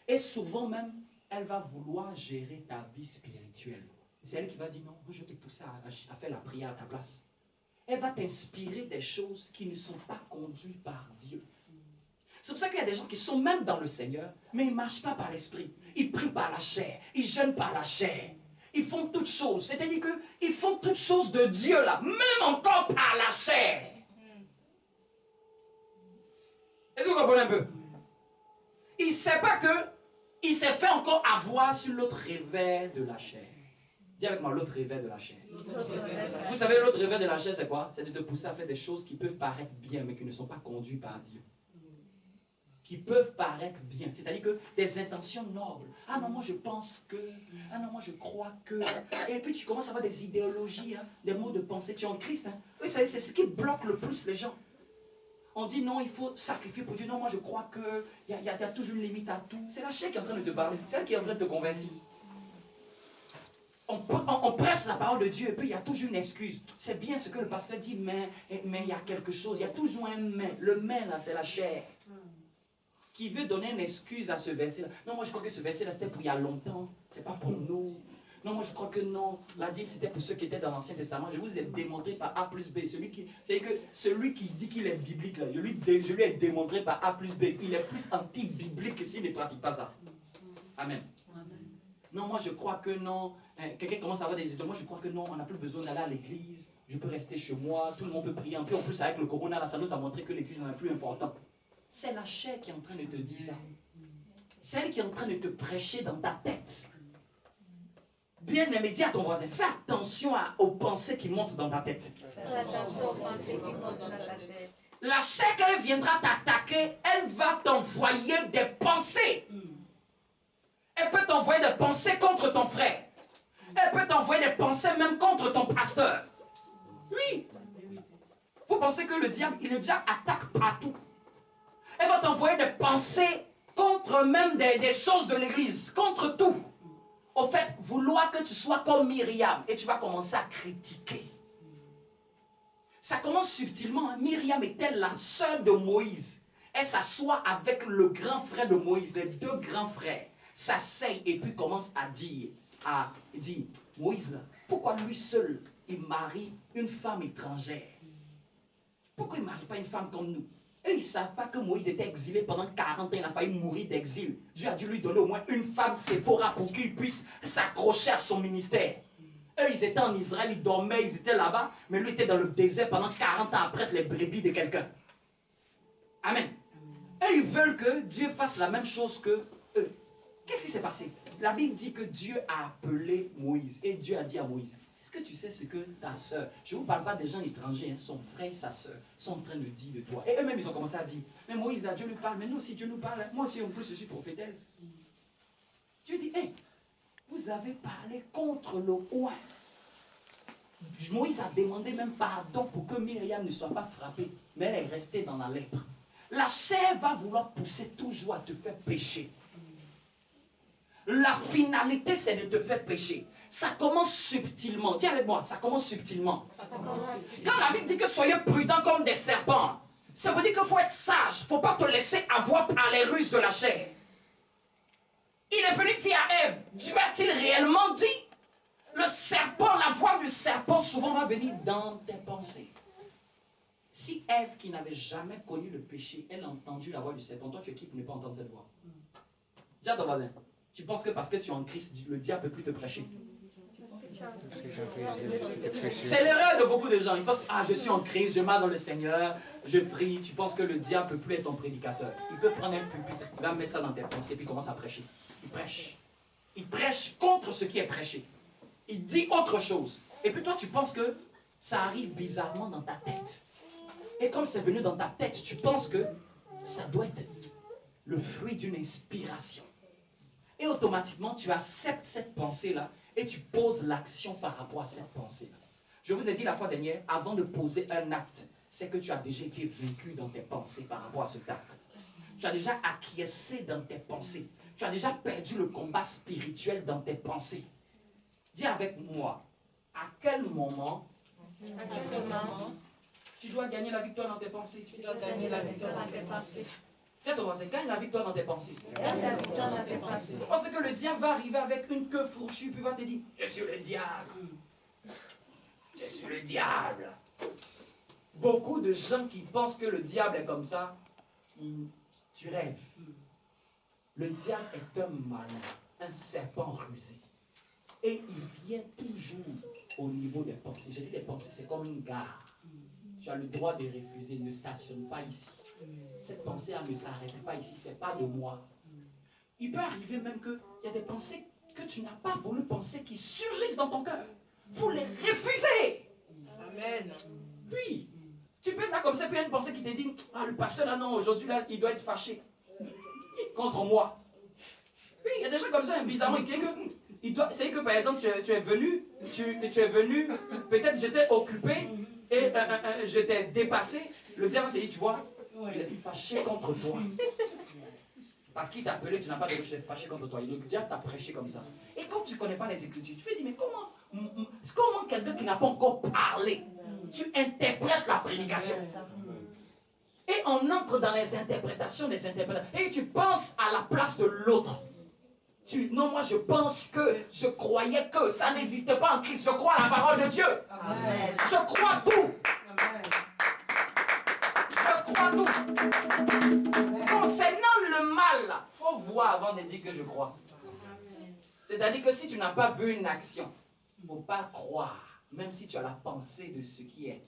Et souvent même, elle va vouloir gérer ta vie spirituelle. C'est elle qui va dire, non, moi je vais te pousser à faire la prière à ta place. elle va t'inspirer des choses qui ne sont pas conduites par Dieu. C'est pour ça qu'il y a des gens qui sont même dans le Seigneur, mais ils ne marchent pas par l'esprit. Ils prient par la chair, ils jeûnent par la chair. Ils font toutes choses, c'est-à-dire qu'ils font toutes choses de Dieu là, même encore par la chair. Est-ce que vous comprenez un peu? Il ne sait pas qu'il s'est fait encore avoir sur l'autre revers de la chair. Dis avec moi, l'autre revers de la chair. Vous savez, l'autre revers de la chair, c'est quoi? C'est de te pousser à faire des choses qui peuvent paraître bien, mais qui ne sont pas conduites par Dieu. Qui peuvent paraître bien. C'est-à-dire que des intentions nobles. Ah non, moi je pense que. Ah non, moi je crois que. Et puis tu commences à avoir des idéologies, hein, des mots de pensée. Tu es en Christ. Hein. Oui, c'est ce qui bloque le plus les gens. On dit non, il faut sacrifier pour Dieu. Non, moi je crois qu'il y a toujours une limite à tout. C'est la chair qui est en train de te parler. C'est elle qui est en train de te convertir. On presse la parole de Dieu et puis il y a toujours une excuse. C'est bien ce que le pasteur dit, mais il y a quelque chose. Il y a toujours un mais. Le mais là, c'est la chair. Qui veut donner une excuse à ce verset-là. Non, moi je crois que ce verset-là c'était pour il y a longtemps. C'est pas pour nous. Non, moi je crois que non. La Bible c'était pour ceux qui étaient dans l'Ancien Testament. Je vous ai démontré par A plus B. Celui qui dit qu'il est biblique, là, je lui ai démontré par A plus B. Il est plus anti-biblique que s'il ne pratique pas ça. Amen. Non, moi je crois que non. Quelqu'un commence à avoir des idées. Moi je crois que non, on n'a plus besoin d'aller à l'église. Je peux rester chez moi. Tout le monde peut prier. En plus avec le corona, là, ça nous a montré que l'église n'est plus importante. C'est la chair qui est en train de te dire ça. C'est elle qui est en train de te prêcher dans ta tête. Bien aimé, dis à ton voisin, fais attention aux pensées qui montent dans ta tête. La chair, quand elle viendra t'attaquer, elle va t'envoyer des pensées. Elle peut t'envoyer des pensées contre ton frère. Elle peut t'envoyer des pensées même contre ton pasteur. Oui. Vous pensez que le diable attaque partout. Elle va t'envoyer des pensées contre même des choses de l'église, contre tout. Au fait, vouloir que tu sois comme Myriam et tu vas commencer à critiquer. Ça commence subtilement. Hein. Myriam était la sœur de Moïse. Elle s'assoit avec le grand frère de Moïse, les deux grands frères. S'asseyent et puis commence à dire, Moïse, là, pourquoi lui seul, il marie une femme étrangère? Pourquoi il ne marie pas une femme comme nous? Eux, ils ne savent pas que Moïse était exilé pendant 40 ans, il a failli mourir d'exil. Dieu a dû lui donner au moins une femme Séphora pour qu'il puisse s'accrocher à son ministère. Eux, ils étaient en Israël, ils dormaient, ils étaient là-bas, mais lui était dans le désert pendant 40 ans à prêtre les brebis de quelqu'un. Amen. Et ils veulent que Dieu fasse la même chose que eux. Qu'est-ce qui s'est passé? La Bible dit que Dieu a appelé Moïse et Dieu a dit à Moïse, est-ce que tu sais ce que ta soeur, je ne vous parle pas des gens étrangers, hein, son frère et sa soeur sont en train de dire de toi. Et eux-mêmes, ils ont commencé à dire, mais Moïse, là, Dieu lui parle, mais nous aussi, Dieu nous parle. Moi aussi, en plus, je suis prophétesse. Dieu dit, hé, vous avez parlé contre le roi. Moïse a demandé même pardon pour que Myriam ne soit pas frappée, mais elle est restée dans la lèpre. La chair va vouloir pousser toujours à te faire pécher. La finalité, c'est de te faire pécher. Ça commence subtilement. Dis avec moi, ça commence subtilement. Quand la Bible dit que soyez prudents comme des serpents, ça veut dire qu'il faut être sage. Il ne faut pas te laisser avoir par les ruses de la chair. Il est venu dire à Ève, Dieu a-t-il réellement dit? Le serpent, la voix du serpent souvent va venir dans tes pensées. Si Ève, qui n'avait jamais connu le péché, elle a entendu la voix du serpent, toi tu es qui pour ne pas entendre cette voix? Dis à ton voisin, tu penses que parce que tu es en Christ, le diable ne peut plus te prêcher? C'est l'erreur de beaucoup de gens. Ils pensent, je suis en Christ, je marche dans le Seigneur, je prie. Tu penses que le diable ne peut plus être ton prédicateur. Il peut prendre un pupitre, il va mettre ça dans tes pensées, puis il commence à prêcher. Il prêche. Il prêche contre ce qui est prêché. Il dit autre chose. Et puis toi, tu penses que ça arrive bizarrement dans ta tête. Et comme c'est venu dans ta tête, tu penses que ça doit être le fruit d'une inspiration. Et automatiquement, tu acceptes cette pensée-là et tu poses l'action par rapport à cette pensée-là. Je vous ai dit la fois dernière, avant de poser un acte, c'est que tu as déjà été vaincu dans tes pensées par rapport à cet acte. Tu as déjà acquiescé dans tes pensées. Tu as déjà perdu le combat spirituel dans tes pensées. Dis avec moi, à quel moment tu dois gagner la victoire dans tes pensées? Tu dois gagner la victoire dans tes pensées. Tiens, ton voisin, gagne la victoire dans tes pensées. Parce que le diable va arriver avec une queue fourchue, puis va te dire, je suis le diable. Je suis le diable. beaucoup de gens qui pensent que le diable est comme ça, tu rêves. Le diable est un malin, un serpent rusé. Et il vient toujours au niveau des pensées. Je dis les pensées, c'est comme une gare. Tu as le droit de refuser, ne stationne pas ici. Cette pensée-là ne s'arrête pas ici, c'est pas de moi. Il peut arriver même qu'il y a des pensées que tu n'as pas voulu penser qui surgissent dans ton cœur. Il faut les refuser. Amen. Puis, tu peux être là comme ça, puis il y a une pensée qui te dit, ah, le pasteur là, non, aujourd'hui là, il doit être fâché contre moi. Puis, il y a des gens comme ça, bizarrement, c'est que par exemple, tu es venu, peut-être j'étais occupé et j'étais dépassé. Le diable te dit, tu vois, il est fâché contre toi. Parce qu'il t'a appelé, tu n'as pas de fâché contre toi. Le diable t'a prêché comme ça. Et comme tu ne connais pas les Écritures, tu peux dire, mais comment quelqu'un qui n'a pas encore parlé, tu interprètes la prédication? Et on entre dans les interprétations des interprétations. Et tu penses à la place de l'autre. Non, moi je pense que, je croyais que, ça n'existe pas en Christ. Je crois à la parole de Dieu. Amen. Je crois tout. Amen. Je crois tout. Concernant le mal, il faut voir avant de dire que je crois. C'est-à-dire que si tu n'as pas vu une action, il ne faut pas croire, même si tu as la pensée de ce qui est.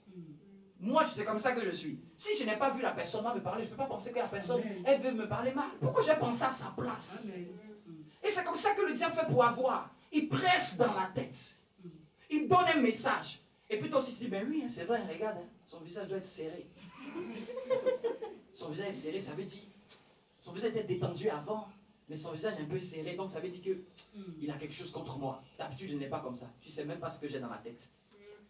Moi, c'est comme ça que je suis. Si je n'ai pas vu la personne me parler, je ne peux pas penser que la personne, elle veut me parler mal. Pourquoi je vais penser à sa place? Et c'est comme ça que le diable fait pour avoir. Il presse dans la tête. Il donne un message. Et puis toi aussi tu dis, ben oui, c'est vrai, regarde, son visage doit être serré. Son visage est serré, ça veut dire, son visage était détendu avant, mais son visage est un peu serré, donc ça veut dire qu'il a quelque chose contre moi. D'habitude, il n'est pas comme ça. Tu ne sais même pas ce que j'ai dans ma tête.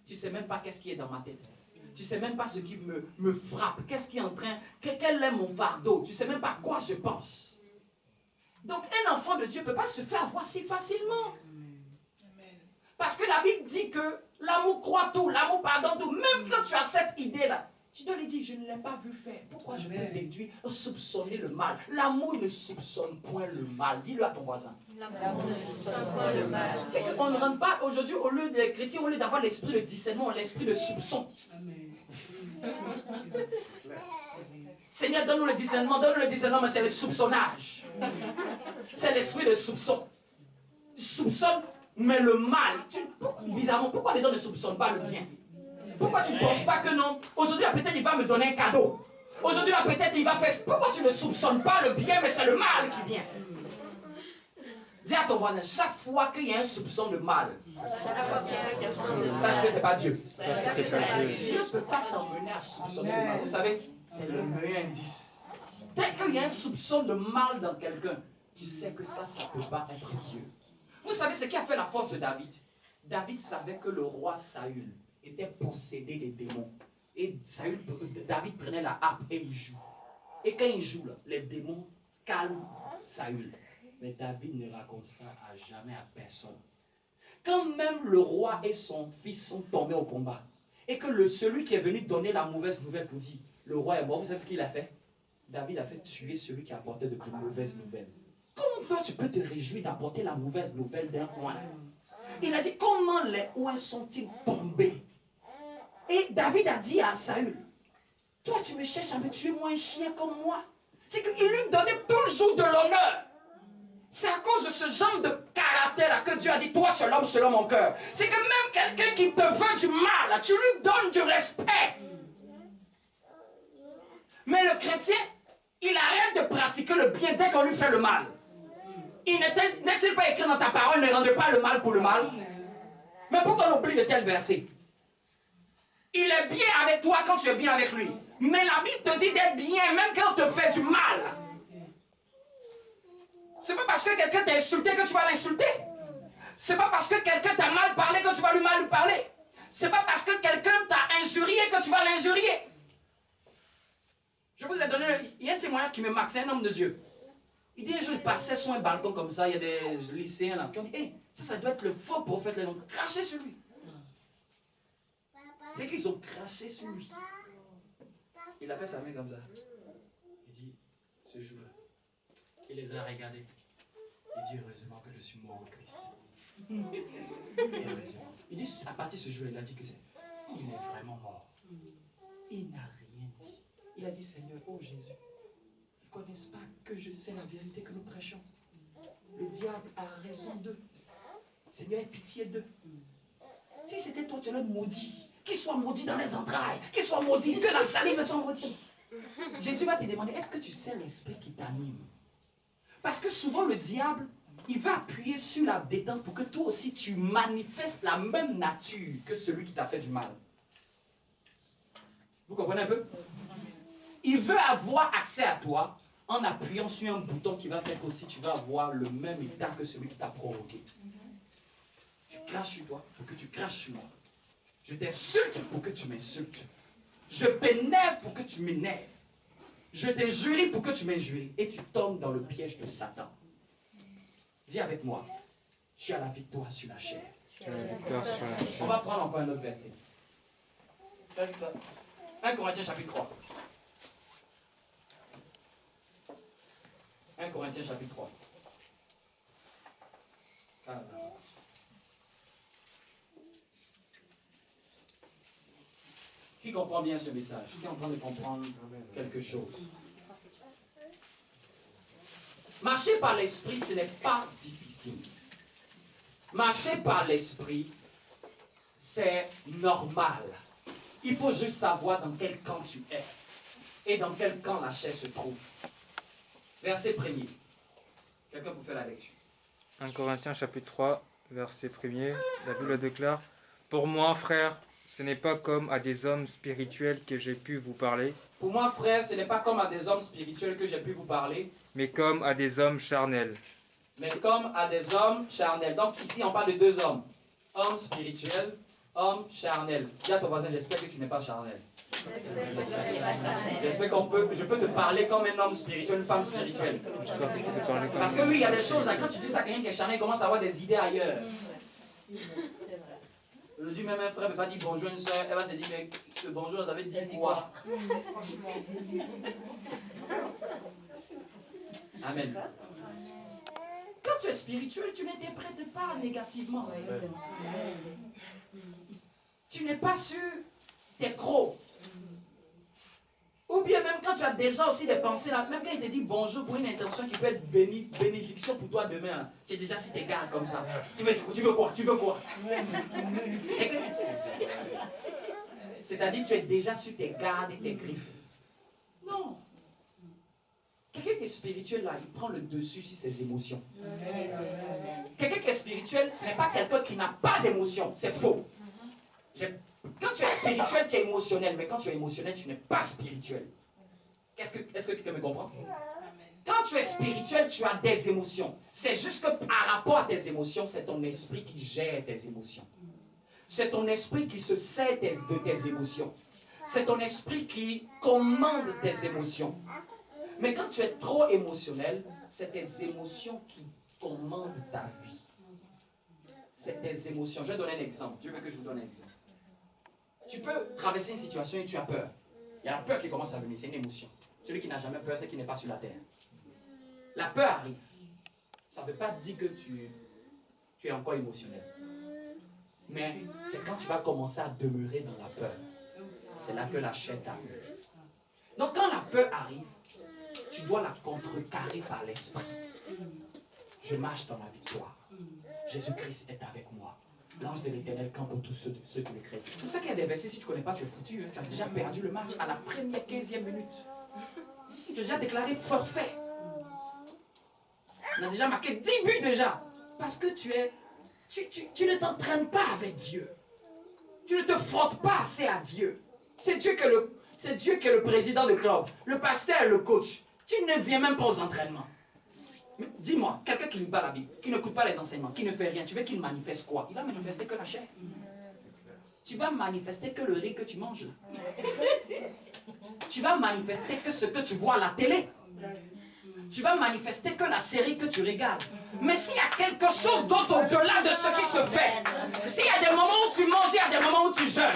Tu ne sais même pas qu'est-ce qui est dans ma tête. Tu ne sais même pas ce qui me frappe. Qu'est-ce qui est en train, quel est mon fardeau. Tu ne sais même pas à quoi je pense. Donc, un enfant de Dieu ne peut pas se faire avoir si facilement. Parce que la Bible dit que l'amour croit tout, l'amour pardonne tout. Même quand tu as cette idée-là, tu dois lui dire, je ne l'ai pas vu faire. Pourquoi je peux déduire, soupçonner le mal? L'amour ne soupçonne point le mal. Dis-le à ton voisin. L'amour ne soupçonne point le mal. C'est qu'on ne rentre pas aujourd'hui, au lieu des chrétiens, au lieu d'avoir l'esprit de discernement, l'esprit de soupçon. Seigneur, donne-nous le discernement, mais c'est le soupçonnage. C'est l'esprit de soupçon. Tu soupçonnes, mais le mal. Bizarrement, pourquoi les gens ne soupçonnent pas le bien? Pourquoi tu ne penses pas que non? Aujourd'hui, peut-être il va me donner un cadeau. Aujourd'hui, peut-être il va faire... Pourquoi tu ne soupçonnes pas le bien, mais c'est le mal qui vient? Dis à ton voisin, chaque fois qu'il y a un soupçon de mal, sache que ce n'est pas Dieu. Dieu ne peut pas t'emmener à soupçonner le mal. Vous savez, c'est le meilleur indice. Dès qu'il y a un soupçon de mal dans quelqu'un, tu sais que ça ne peut pas être Dieu. Vous savez ce qui a fait la force de David? David savait que le roi Saül était possédé des démons. Et David prenait la harpe et il joue. Et quand il joue, là, les démons calment Saül. Mais David ne raconte ça à jamais à personne. Quand même le roi et son fils sont tombés au combat, et que celui qui est venu donner la mauvaise nouvelle pour dire, le roi est mort, vous savez ce qu'il a fait? David a fait tuer celui qui apportait de mauvaises nouvelles. Comment toi tu peux te réjouir d'apporter la mauvaise nouvelle d'un oin? Il a dit, comment les oins sont-ils tombés? Et David a dit à Saül, toi tu me cherches à me tuer, moi un chien comme moi. C'est qu'il lui donnait toujours de l'honneur. C'est à cause de ce genre de caractère que Dieu a dit, toi tu es l'homme selon mon cœur. C'est que même quelqu'un qui te veut du mal, tu lui donnes du respect. Mais le chrétien, il arrête de pratiquer le bien dès qu'on lui fait le mal. N'est-il pas écrit dans ta parole, ne rendez pas le mal pour le mal? Mais pourquoi on oublie de tels versets? Il est bien avec toi quand tu es bien avec lui. Mais la Bible te dit d'être bien même quand on te fait du mal. C'est pas parce que quelqu'un t'a insulté que tu vas l'insulter. C'est pas parce que quelqu'un t'a mal parlé que tu vas lui mal parler. C'est pas parce que quelqu'un t'a injurié que tu vas l'injurier. Je vous ai donné, il y a un témoignage qui me marque, c'est un homme de Dieu. Il dit un jour, il passait sur un balcon comme ça, il y a des lycéens là, qui ont dit, hey, ça doit être le faux prophète, ils ont craché sur lui. Dès qu'ils ont craché sur lui, il a fait sa main comme ça. Il dit, ce jour-là, il les a regardés. Il dit, heureusement que je suis mort en Christ. Heureusement. Il dit, à partir de ce jour, il a dit que il est vraiment mort. Il Il a dit, Seigneur, oh Jésus, ils ne connaissent pas que je sais la vérité que nous prêchons. Le diable a raison d'eux. Seigneur, aie pitié d'eux. Si c'était toi, tu l'as maudit. Qu'il soit maudit dans les entrailles, qu'il soit maudit, que la salive soit maudite. Jésus va te demander, est-ce que tu sais l'esprit qui t'anime? Parce que souvent le diable, il va appuyer sur la détente pour que toi aussi tu manifestes la même nature que celui qui t'a fait du mal. Vous comprenez un peu? Il veut avoir accès à toi en appuyant sur un bouton qui va faire qu'aussi tu vas avoir le même état que celui qui t'a provoqué. Je crache sur toi pour que tu craches sur moi. Je t'insulte pour que tu m'insultes. Je t'énerve pour que tu m'énerves. Je t'injurie pour que tu m'injuries. Et tu tombes dans le piège de Satan. Dis avec moi, tu as la victoire sur la chair. On va prendre encore un autre verset. 1 Corinthiens chapitre 3. 1 Corinthiens chapitre 3. Qui comprend bien ce message? Qui est en train de comprendre quelque chose? Marcher par l'esprit, ce n'est pas difficile. Marcher par l'esprit, c'est normal. Il faut juste savoir dans quel camp tu es et dans quel camp la chair se trouve. Verset 1er. Quelqu'un peut faire la lecture. 1 Corinthiens chapitre 3, verset 1er. La Bible déclare: Pour moi, frère, ce n'est pas comme à des hommes spirituels que j'ai pu vous parler, Pour moi, frère, ce n'est pas comme à des hommes spirituels que j'ai pu vous parler, mais comme à des hommes charnels. mais comme à des hommes charnels. Donc ici, on parle de deux hommes. Homme spirituel, homme charnel. Dis à ton voisin, j'espère que tu n'es pas charnel. J'espère je peux te parler comme un homme spirituel, une femme spirituelle. Parce que oui, il y a des choses, là, quand tu dis ça à quelqu'un qui est charnel, il commence à avoir des idées ailleurs. Je dis même un frère ne peut pas dire bonjour à une soeur, elle va se dire, mais ce bonjour, ça veut dire quoi? Amen. Quand tu es spirituel, tu n'interprètes pas négativement. Tu n'es pas sur tes crocs. Ou bien même quand tu as déjà aussi des pensées, là, même quand il te dit bonjour pour une intention qui peut être bénédiction pour toi demain, là, tu es déjà sur tes gardes comme ça. Tu veux quoi? Tu veux quoi? C'est-à-dire que tu es déjà sur tes gardes et tes griffes. Non. Quelqu'un qui est spirituel, là, il prend le dessus sur ses émotions. Quelqu'un qui est spirituel, ce n'est pas quelqu'un qui n'a pas d'émotion. C'est faux. Quand tu es spirituel, tu es émotionnel. Mais quand tu es émotionnel, tu n'es pas spirituel. Est-ce que quelqu'un me comprend? Quand tu es spirituel, tu as des émotions. C'est juste que par rapport à tes émotions, c'est ton esprit qui gère tes émotions. C'est ton esprit qui se sert de tes émotions. C'est ton esprit qui commande tes émotions. Mais quand tu es trop émotionnel, c'est tes émotions qui commandent ta vie. C'est tes émotions. Je vais donner un exemple. Dieu veut que je vous donne un exemple. Tu peux traverser une situation et tu as peur. Il y a la peur qui commence à venir, c'est une émotion. Celui qui n'a jamais peur, c'est qui n'est pas sur la terre. La peur arrive. Ça ne veut pas dire que tu es encore émotionnel. Mais c'est quand tu vas commencer à demeurer dans la peur. C'est là que la chair t'arrive. Donc quand la peur arrive, tu dois la contrecarrer par l'esprit. Je marche dans la victoire. Jésus-Christ est avec moi. L'ange de l'Éternel campe pour tous ceux qui le craignent. C'est pour ça qu'il y a des versets, si tu ne connais pas, tu es foutu. Hein. Tu as déjà perdu le match à la première 15e minute. Tu as déjà déclaré forfait. On a déjà marqué 10 buts déjà. Parce que tu ne t'entraînes pas avec Dieu. Tu ne te frottes pas assez à Dieu. C'est Dieu qui est le président de club. Le pasteur, le coach. Tu ne viens même pas aux entraînements. Dis-moi, quelqu'un qui ne lit pas la Bible, qui n'écoute pas les enseignements, qui ne fait rien, tu veux qu'il manifeste quoi? Il va manifester que la chair. Tu vas manifester que le riz que tu manges. Tu vas manifester que ce que tu vois à la télé. Tu vas manifester que la série que tu regardes. Mais s'il y a quelque chose d'autre au-delà de ce qui se fait, s'il y a des moments où tu manges, il y a des moments où tu jeûnes.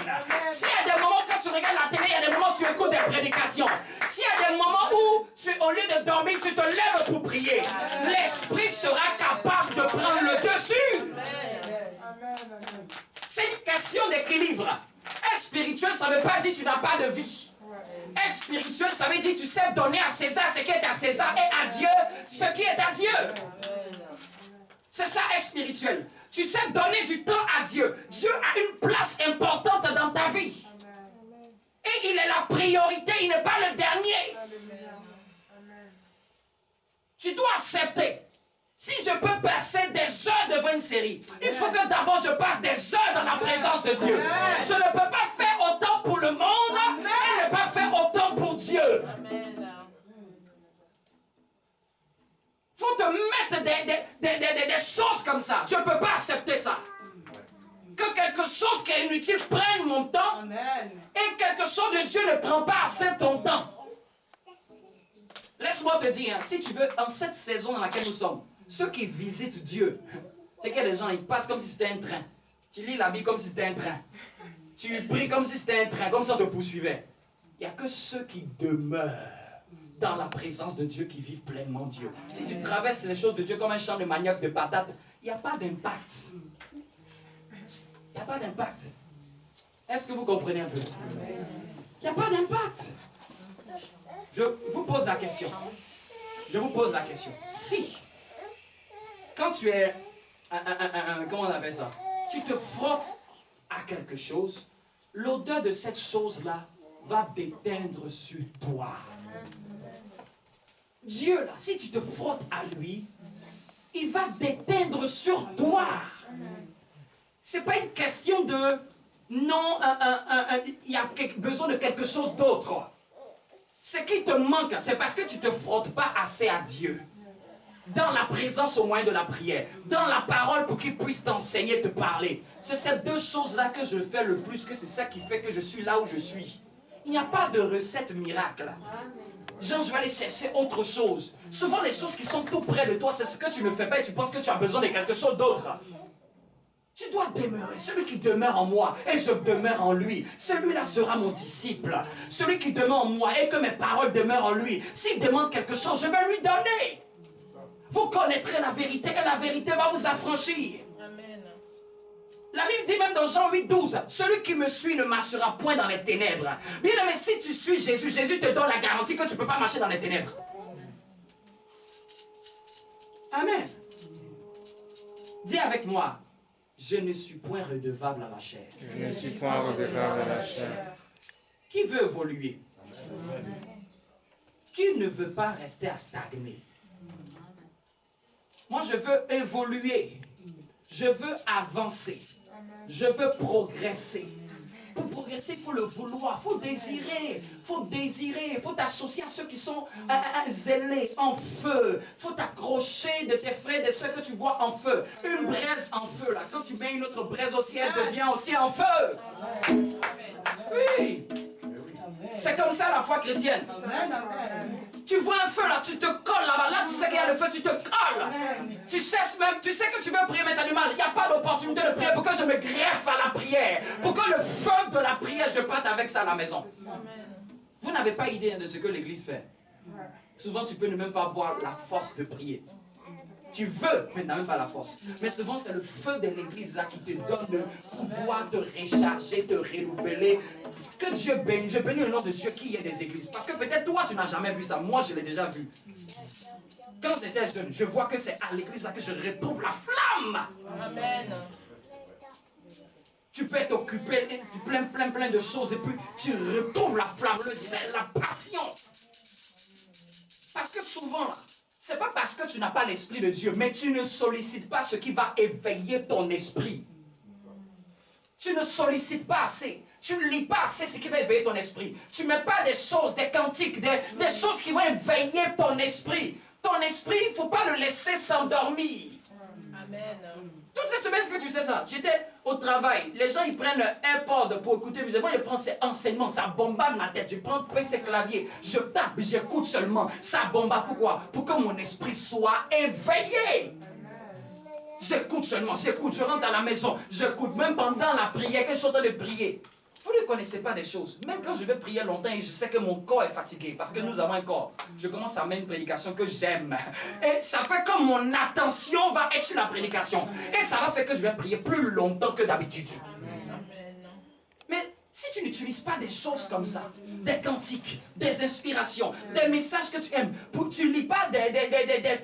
S'il y a des moments quand tu regardes la télé, il y a des moments où tu écoutes des prédications. S'il y a des moments où, au lieu de dormir, tu te lèves pour prier, l'esprit sera capable de prendre le dessus. C'est une question d'équilibre. Être spirituel, ça ne veut pas dire que tu n'as pas de vie. Être être spirituel, ça veut dire tu sais donner à César ce qui est à César et à Dieu ce qui est à Dieu. C'est ça être spirituel. Tu sais donner du temps à Dieu. Dieu a une place importante dans ta vie. Et il est la priorité, il n'est pas le dernier. Tu dois accepter. Si je peux passer des heures devant une série, il faut que d'abord je passe des heures dans la présence de Dieu. Je ne peux pas faire autant pour le monde et ne pas faire autant pour Dieu. Il faut te mettre des choses comme ça. Je ne peux pas accepter ça. Que quelque chose qui est inutile prenne mon temps et quelque chose de Dieu ne prend pas assez ton temps. Laisse-moi te dire, si tu veux, en cette saison dans laquelle nous sommes, ceux qui visitent Dieu, c'est que les gens, ils passent comme si c'était un train. Tu lis la Bible comme si c'était un train. Tu pries comme si c'était un train, comme si on te poursuivait. Il n'y a que ceux qui demeurent dans la présence de Dieu qui vivent pleinement Dieu. Si tu traverses les choses de Dieu comme un champ de manioc de patates, il n'y a pas d'impact. Il n'y a pas d'impact. Est-ce que vous comprenez un peu? Il n'y a pas d'impact. Je vous pose la question. Je vous pose la question. Si, quand tu es, comment on appelle ça? Tu te frottes à quelque chose, l'odeur de cette chose-là va déteindre sur toi. Dieu, là, si tu te frottes à lui, il va déteindre sur toi. Ce n'est pas une question de non, il y a besoin de quelque chose d'autre. Ce qui te manque, c'est parce que tu ne te frottes pas assez à Dieu. Dans la présence au moyen de la prière, dans la parole pour qu'il puisse t'enseigner, te parler. C'est ces deux choses-là que je fais le plus, que c'est ça qui fait que je suis là où je suis. Il n'y a pas de recette miracle. Genre, je vais aller chercher autre chose. Souvent, les choses qui sont tout près de toi, c'est ce que tu ne fais pas et tu penses que tu as besoin de quelque chose d'autre. Tu dois demeurer. Celui qui demeure en moi et je demeure en lui, celui-là sera mon disciple. Celui qui demeure en moi et que mes paroles demeurent en lui, s'il demande quelque chose, je vais lui donner. Vous connaîtrez la vérité et la vérité va vous affranchir. Amen. La Bible dit même dans Jean 8, 12, celui qui me suit ne marchera point dans les ténèbres. Bien aimé, si tu suis Jésus, Jésus te donne la garantie que tu ne peux pas marcher dans les ténèbres. Amen. Dis avec moi, je ne suis point redevable à la chair. Je ne suis point redevable à la chair. Qui veut évoluer? Qui ne veut pas rester à stagner? Moi, je veux évoluer. Je veux avancer. Je veux progresser. Pour progresser, il faut le vouloir, il faut désirer. Il faut t'associer à ceux qui sont zélés, en feu. Il faut t'accrocher de tes frères, de ceux que tu vois en feu. Une braise en feu, là. Quand tu mets une autre braise au ciel, elle devient aussi en feu. Oui. C'est comme ça la foi chrétienne. Tu vois un feu là, tu te colles là-bas. Là, tu sais qu'il y a le feu, tu te colles. Tu cesses même, tu sais que tu veux prier, mais tu as du mal. Il n'y a pas d'opportunité de prier pour que je me greffe à la prière. Pour que le feu de la prière, je parte avec ça à la maison. Vous n'avez pas idée de ce que l'Église fait. Souvent, tu peux ne même pas avoir la force de prier. Tu veux, mais tu n'as même pas la force. Mais souvent, c'est le feu de l'Église là qui te donne le pouvoir de recharger, de renouveler. Que Dieu bénisse. Je bénis le nom de Dieu qui y ait des églises. Parce que peut-être toi, tu n'as jamais vu ça. Moi, je l'ai déjà vu. Quand j'étais jeune, je vois que c'est à l'église là que je retrouve la flamme. Amen. Tu peux être occupé, plein de choses et puis tu retrouves la flamme, le zèle, la passion. Parce que souvent, là, c'est pas parce que tu n'as pas l'esprit de Dieu, mais tu ne sollicites pas ce qui va éveiller ton esprit. Tu ne sollicites pas assez. Tu ne lis pas assez ce qui va éveiller ton esprit. Tu ne mets pas des choses, des cantiques, des choses qui vont éveiller ton esprit. Ton esprit, il ne faut pas le laisser s'endormir. Amen. Toutes ces semaines, est-ce que tu sais ça? J'étais au travail. Les gens, ils prennent un AirPod pour écouter musique. Moi, je prends ces enseignements. Ça bombarde ma tête. Je prends ces claviers. Je tape, j'écoute seulement. Ça bombarde. Pourquoi? Pour que mon esprit soit éveillé. J'écoute seulement. J'écoute. Je rentre à la maison. J'écoute. Même pendant la prière, quand je suis en train de prier. Vous ne connaissez pas des choses. Même quand je vais prier longtemps et je sais que mon corps est fatigué, parce que nous avons un corps, je commence à mettre une prédication que j'aime. Et ça fait que mon attention va être sur la prédication. Et ça va faire que je vais prier plus longtemps que d'habitude. Mais Si tu n'utilises pas des choses comme ça, des cantiques, des inspirations, des messages que tu aimes, tu ne lis pas des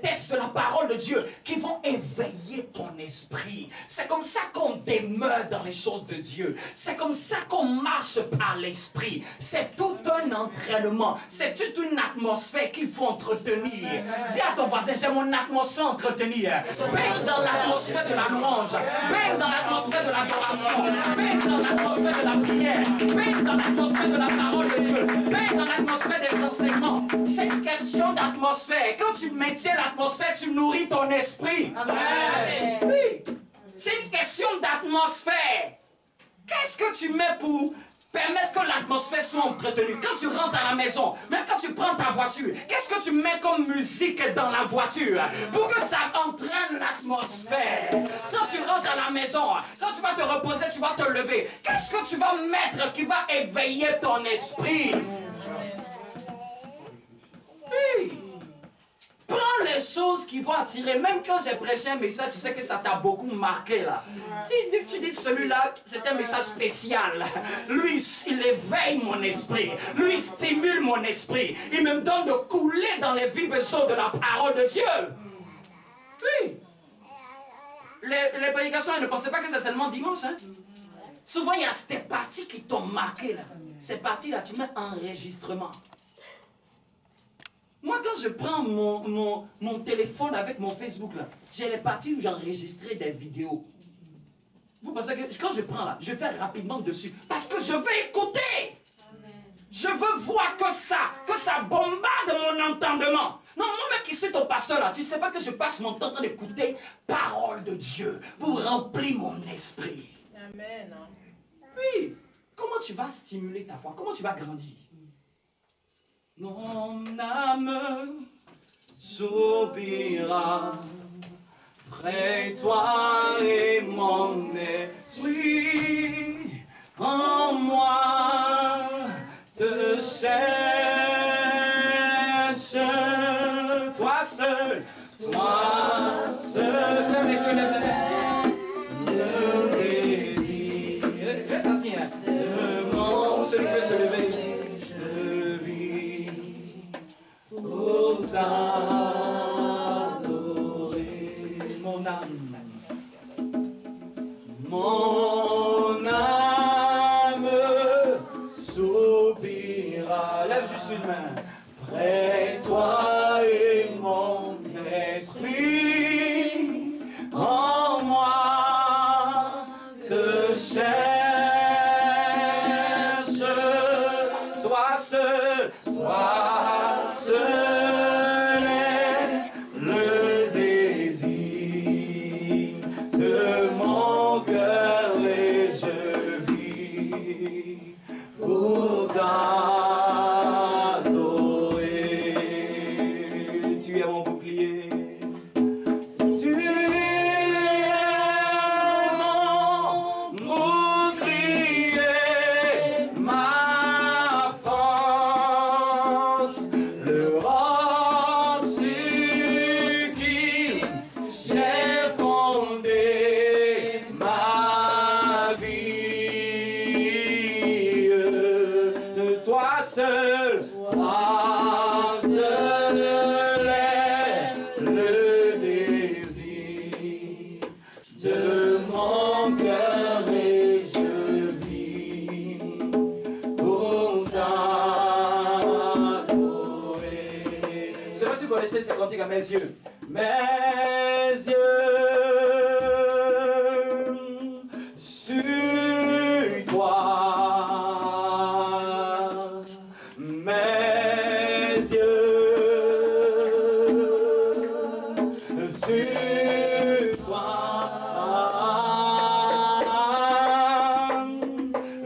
textes de la parole de Dieu qui vont éveiller ton esprit. C'est comme ça qu'on demeure dans les choses de Dieu. C'est comme ça qu'on marche par l'esprit. C'est tout un entraînement. C'est toute une atmosphère qu'il faut entretenir. Dis à ton voisin, j'ai mon atmosphère entretenue. Baigne dans l'atmosphère de la louange. Baigne dans l'atmosphère de l'adoration. Baigne dans l'atmosphère de la prière. Baigne dans l'atmosphère de la parole de Dieu. Baigne dans l'atmosphère des enseignements. C'est une question d'atmosphère. Quand tu maintiens l'atmosphère, tu nourris ton esprit. Amen. Oui. C'est une question d'atmosphère. Qu'est-ce que tu mets pour permettre que l'atmosphère soit entretenue? Quand tu rentres à la maison, même quand tu prends ta voiture, qu'est-ce que tu mets comme musique dans la voiture pour que ça entraîne l'atmosphère? Quand tu rentres à la maison, quand tu vas te reposer, tu vas te lever, qu'est-ce que tu vas mettre qui va éveiller ton esprit? Oui. Prends les choses qui vont attirer. Même quand j'ai prêché un message, tu sais que ça t'a beaucoup marqué là. Tu dis celui-là, c'est un message spécial. Lui, il éveille mon esprit. Lui, il stimule mon esprit. Il me donne de couler dans les vives eaux de la parole de Dieu. Oui. Les prédications, ne pensez pas que c'est seulement dimanche. Hein? Souvent, il y a ces parties qui t'ont marqué là. Ces parties-là, tu mets enregistrement. Moi, quand je prends mon téléphone avec mon Facebook, là, j'ai les parties où j'ai enregistré des vidéos. Vous pensez que quand je prends là, je vais rapidement dessus. Parce que je veux écouter. Je veux voir que ça bombarde mon entendement. Non, moi-même qui suis ton pasteur là, tu ne sais pas que je passe mon temps en train d'écouter parole de Dieu pour remplir mon esprit. Amen. Oui. Comment tu vas stimuler ta foi? Comment tu vas grandir? Mon âme soupira près toi et mon esprit en moi te cherche, toi seul, ferme les yeux, le désir, reste assis, hein, le monde, celui qui veut se lever. Adorer mon âme, soupira. Lève juste une main. Près toi et mon esprit en moi te cherche, toi seul, toi seul est le désir de mon cœur et je vis pour t'adorer. Tu es mon bouclier. Tu es mon bouclier, ma force, le roc sur qui j'ai fondé ma vie. Toi seul est le désir de mon cœur et je vis pour t'adorer. Je ne sais pas si vous connaissez ces cantiques à mes yeux. Mes yeux sur toi. Mes yeux sur toi.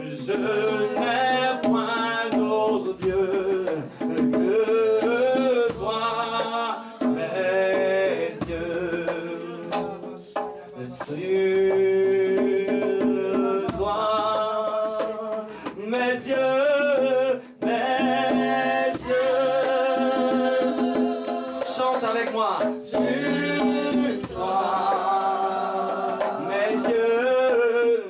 Je n'ai point d'autre Dieu que toi. Mes yeux sur toi. Mes yeux, mes yeux. Chante avec moi. Sur toi. Mes yeux,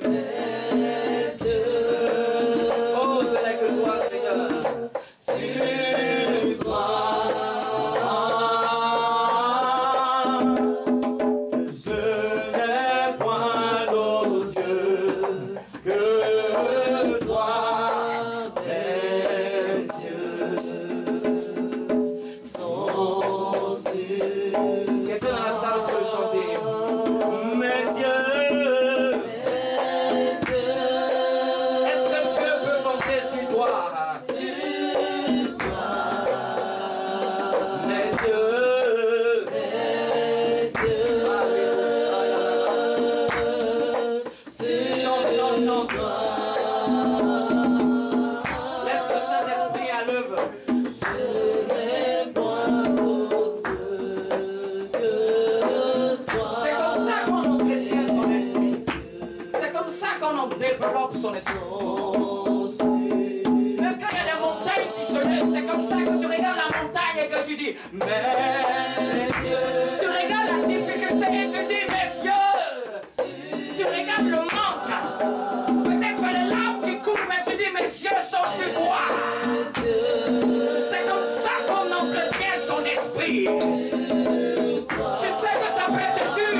C'est comme ça qu'on entretient son esprit. C'est comme ça qu'on en développe son esprit. Même quand il y a des montagnes qui se lèvent, c'est comme ça que tu regardes la montagne et que tu dis, messieurs. Tu regardes la difficulté et tu dis, messieurs. Tu regardes le manque. Peut-être que les larmes qui coulent, mais tu dis, messieurs sont sur toi. C'est comme ça qu'on entretient son esprit. Je sais que ça peut être dur,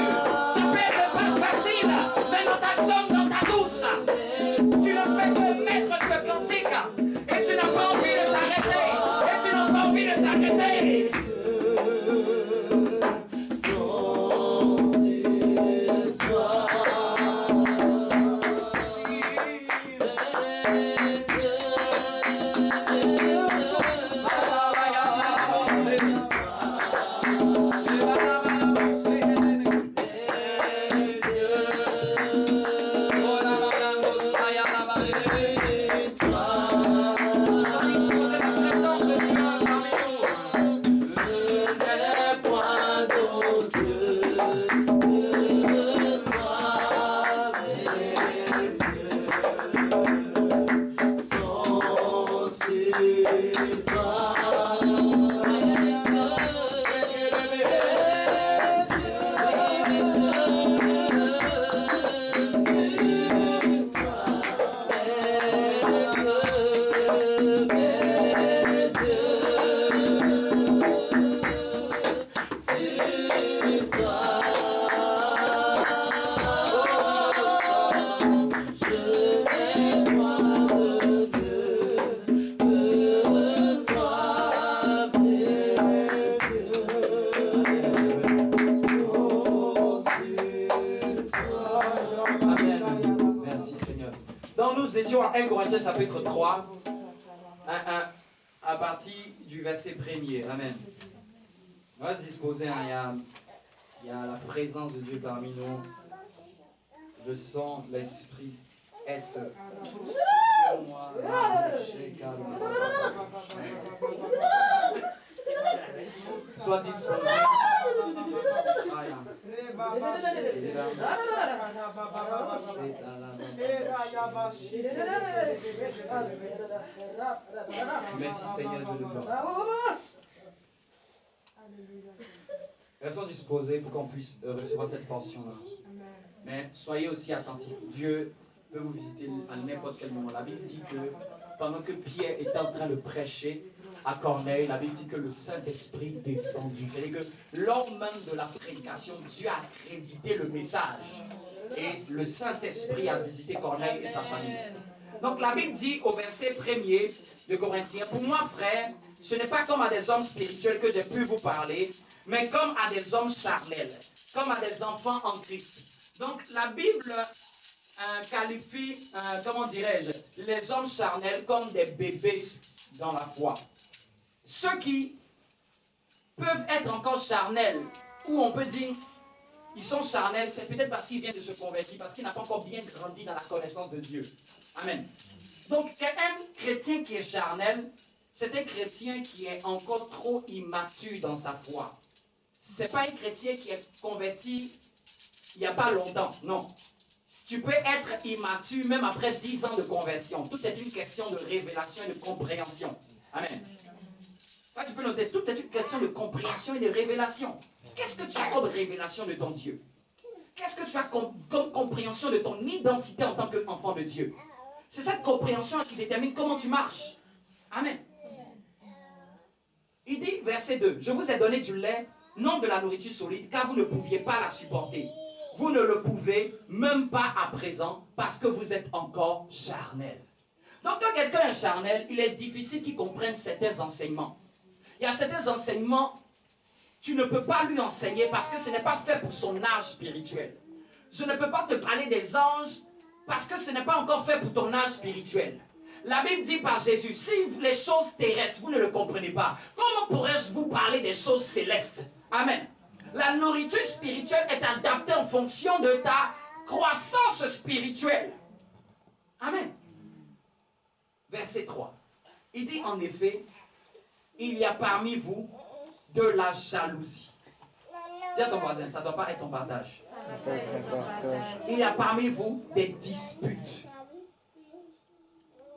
ça peut être pas facile, mais dans ta chambre, dans ta douce, tu ne fais que mettre ce cantique et tu n'as pas envie de t'arrêter, et tu n'as pas envie de t'arrêter. Nous étions à 1 Corinthiens chapitre 3, à partir du verset 1er. Amen. On va se disposer, hein, il y a la présence de Dieu parmi nous. Je sens l'Esprit être sur moi. Sois disposé. Merci Seigneur Dieu de gloire. Restons disposés pour qu'on puisse recevoir cette portion-là. Mais soyez aussi attentifs. Dieu peut vous visiter à n'importe quel moment. La Bible dit que pendant que Pierre était en train de prêcher à Corneille, la Bible dit que le Saint-Esprit descendu. C'est-à-dire que lors même de la prédication, Dieu a accrédité le message. Et le Saint-Esprit a visité Corneille et sa famille. Donc la Bible dit au verset 1er de Corinthiens, pour moi frère, ce n'est pas comme à des hommes spirituels que j'ai pu vous parler, mais comme à des hommes charnels, comme à des enfants en Christ. Donc la Bible qualifie, comment dirais-je, les hommes charnels comme des bébés dans la foi. Ceux qui peuvent être encore charnels, ou on peut dire, ils sont charnels, c'est peut-être parce qu'ils viennent de se convertir, parce qu'ils n'ont pas encore bien grandi dans la connaissance de Dieu. Amen. Donc, un chrétien qui est charnel, c'est un chrétien qui est encore trop immature dans sa foi. Ce n'est pas un chrétien qui est converti il n'y a pas longtemps, non. Tu peux être immature même après 10 ans de conversion. Tout est une question de révélation et de compréhension. Amen. Ça, tu peux noter, tout est une question de compréhension et de révélation. Qu'est-ce que tu as comme révélation de ton Dieu? Qu'est-ce que tu as comme compréhension de ton identité en tant qu'enfant de Dieu? C'est cette compréhension qui détermine comment tu marches. Amen. Il dit, verset 2, « Je vous ai donné du lait, non de la nourriture solide, car vous ne pouviez pas la supporter. Vous ne le pouvez même pas à présent, parce que vous êtes encore charnel. » Donc, quand quelqu'un est charnel, il est difficile qu'il comprenne certains enseignements. Il y a certains enseignements, tu ne peux pas lui enseigner parce que ce n'est pas fait pour son âge spirituel. Je ne peux pas te parler des anges parce que ce n'est pas encore fait pour ton âge spirituel. La Bible dit par Jésus, si les choses terrestres, vous ne le comprenez pas, comment pourrais-je vous parler des choses célestes? Amen. La nourriture spirituelle est adaptée en fonction de ta croissance spirituelle. Amen. Verset 3. Il dit en effet, il y a parmi vous de la jalousie. Dis à ton voisin, ça ne doit pas être ton partage. Il y a parmi vous des disputes.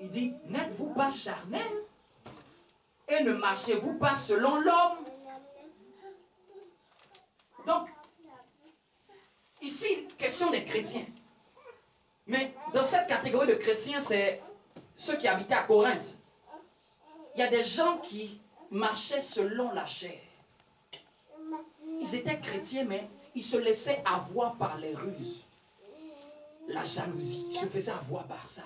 Il dit, n'êtes-vous pas charnel et ne marchez-vous pas selon l'homme? Donc, ici, question des chrétiens. Mais dans cette catégorie de chrétiens, c'est ceux qui habitaient à Corinthe. Il y a des gens qui marchaient selon la chair. Ils étaient chrétiens, mais ils se laissaient avoir par les ruses. La jalousie, ils se faisaient avoir par ça.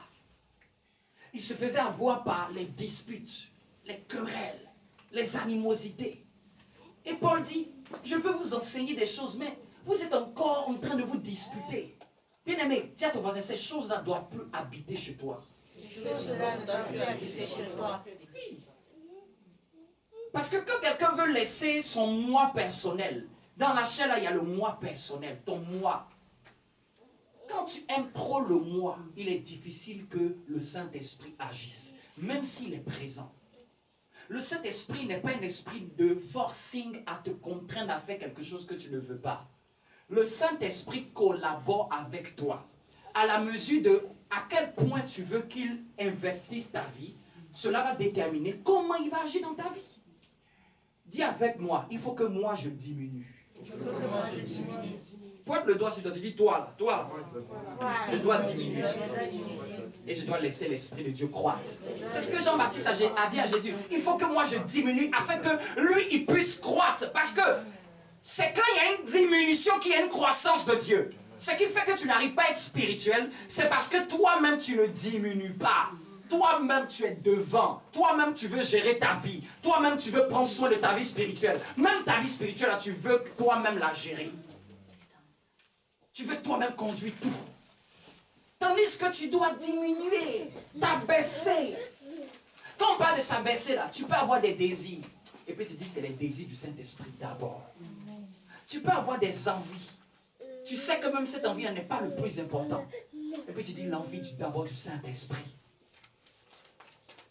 Ils se faisaient avoir par les disputes, les querelles, les animosités. Et Paul dit, je veux vous enseigner des choses, mais vous êtes encore en train de vous disputer. Bien-aimé, dis à ton voisin, ces choses-là ne doivent plus habiter chez toi. Ces choses-là ne doivent plus habiter chez toi. Oui. Parce que quand quelqu'un veut laisser son moi personnel, dans la chair, là, il y a le moi personnel, ton moi. Quand tu aimes trop le moi, il est difficile que le Saint-Esprit agisse, même s'il est présent. Le Saint-Esprit n'est pas un esprit de forcing à te contraindre à faire quelque chose que tu ne veux pas. Le Saint-Esprit collabore avec toi à la mesure de à quel point tu veux qu'il investisse ta vie. Cela va déterminer comment il va agir dans ta vie. Dis avec moi, il faut que moi je diminue. Pointe le doigt sur toi, tu dis toi là, je dois diminuer. Et je dois laisser l'Esprit de Dieu croître. C'est ce que Jean-Baptiste a dit à Jésus. Il faut que moi je diminue afin que lui il puisse croître. Parce que c'est quand il y a une diminution qu'il y a une croissance de Dieu. Ce qui fait que tu n'arrives pas à être spirituel, c'est parce que toi-même tu ne diminues pas. Toi-même tu es devant. Toi-même tu veux gérer ta vie. Toi-même tu veux prendre soin de ta vie spirituelle. Même ta vie spirituelle, là, tu veux toi-même la gérer. Tu veux toi-même conduire tout. Tandis que tu dois diminuer, t'abaisser. Quand on parle de s'abaisser là, tu peux avoir des désirs. Et puis tu dis c'est les désirs du Saint-Esprit d'abord. Tu peux avoir des envies. Tu sais que même cette envie n'est pas le plus important. Et puis tu dis l'envie d'abord du Saint-Esprit.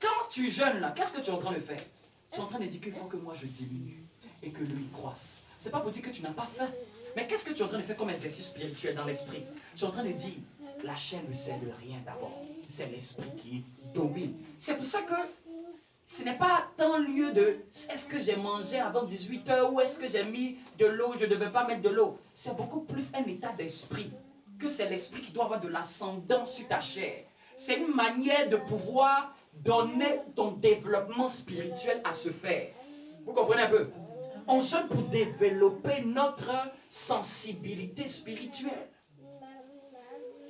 Quand tu jeûnes là, qu'est-ce que tu es en train de faire? Tu es en train de dire qu'il faut que moi je diminue et que lui croisse. C'est pas pour dire que tu n'as pas faim. Mais qu'est-ce que tu es en train de faire comme exercice spirituel dans l'esprit? Tu es en train de dire, la chair ne sait de rien d'abord. C'est l'esprit qui domine. C'est pour ça que ce n'est pas tant lieu de est-ce que j'ai mangé avant 18 heures ou est-ce que j'ai mis de l'eau, je ne devais pas mettre de l'eau. C'est beaucoup plus un état d'esprit que c'est l'esprit qui doit avoir de l'ascendant sur ta chair. C'est une manière de pouvoir donner ton développement spirituel à se faire. Vous comprenez un peu? On jeûne pour développer notre sensibilité spirituelle.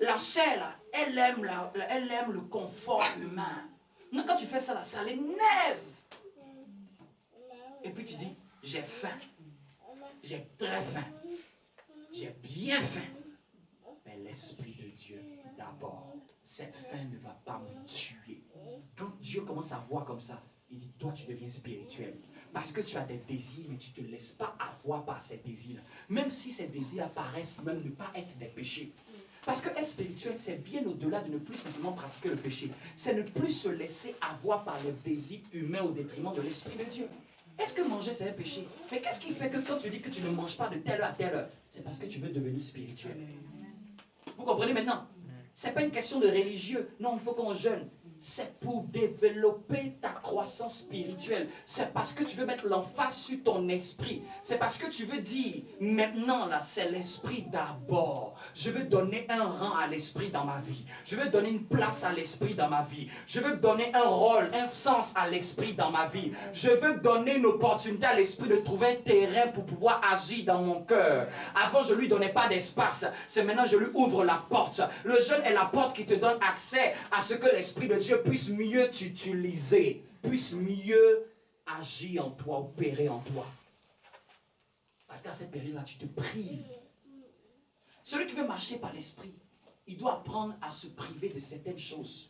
La chair, elle aime le confort humain. Donc quand tu fais ça, là, ça l'énerve. Et puis tu dis, j'ai faim. J'ai très faim. J'ai bien faim. Mais l'Esprit de Dieu, d'abord, cette faim ne va pas me tuer. Quand Dieu commence à voir comme ça, il dit, toi tu deviens spirituel. Parce que tu as des désirs, mais tu ne te laisses pas avoir par ces désirs. Même si ces désirs paraissent même ne pas être des péchés. Parce que être spirituel, c'est bien au-delà de ne plus simplement pratiquer le péché. C'est ne plus se laisser avoir par les désirs humains au détriment de l'Esprit de Dieu. Est-ce que manger, c'est un péché? Mais qu'est-ce qui fait que quand tu dis que tu ne manges pas de telle heure à telle heure, c'est parce que tu veux devenir spirituel. Vous comprenez maintenant? Ce n'est pas une question de religieux. Non, il faut qu'on jeûne. C'est pour développer ta croissance spirituelle. C'est parce que tu veux mettre l'emphase sur ton esprit. C'est parce que tu veux dire, maintenant là, c'est l'esprit d'abord. Je veux donner un rang à l'esprit dans ma vie. Je veux donner une place à l'esprit dans ma vie. Je veux donner un rôle, un sens à l'esprit dans ma vie. Je veux donner une opportunité à l'esprit de trouver un terrain pour pouvoir agir dans mon cœur. Avant, je ne lui donnais pas d'espace. C'est maintenant, je lui ouvre la porte. Le jeûne est la porte qui te donne accès à ce que l'Esprit de Dieu puisse mieux t'utiliser, puisse mieux agir en toi, opérer en toi. Parce qu'à cette période-là, tu te prives. Celui qui veut marcher par l'Esprit, il doit apprendre à se priver de certaines choses.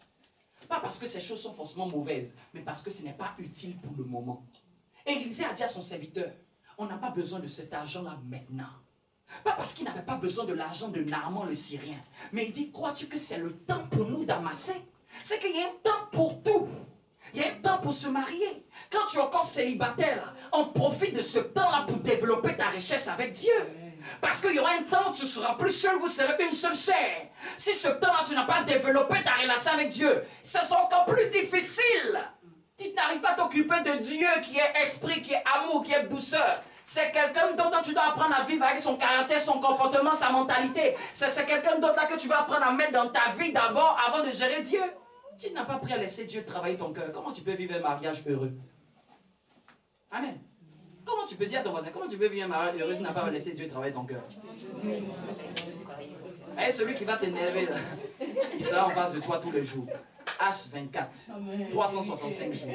Pas parce que ces choses sont forcément mauvaises, mais parce que ce n'est pas utile pour le moment. Et Élisée a dit à son serviteur, on n'a pas besoin de cet argent-là maintenant. Pas parce qu'il n'avait pas besoin de l'argent de Naaman le Syrien. Mais il dit, crois-tu que c'est le temps pour nous d'amasser? C'est qu'il y a un temps pour tout. Il y a un temps pour se marier. Quand tu es encore célibataire, là, on profite de ce temps-là pour développer ta richesse avec Dieu. Parce qu'il y aura un temps où tu ne seras plus seul, vous serez une seule chair. Si ce temps-là, tu n'as pas développé ta relation avec Dieu, ça sera encore plus difficile. Tu n'arrives pas à t'occuper de Dieu qui est esprit, qui est amour, qui est douceur. C'est quelqu'un d'autre dont tu dois apprendre à vivre avec son caractère, son comportement, sa mentalité. C'est quelqu'un d'autre là que tu vas apprendre à mettre dans ta vie d'abord avant de gérer Dieu. Tu n'as pas pris à laisser Dieu travailler ton cœur. Comment tu peux vivre un mariage heureux? Amen. Comment tu peux dire à ton voisin, comment tu peux vivre un mariage heureux si tu n'as pas laissé Dieu travailler ton cœur? Et celui qui va t'énerver là, il sera en face de toi tous les jours. H24, 365 jours.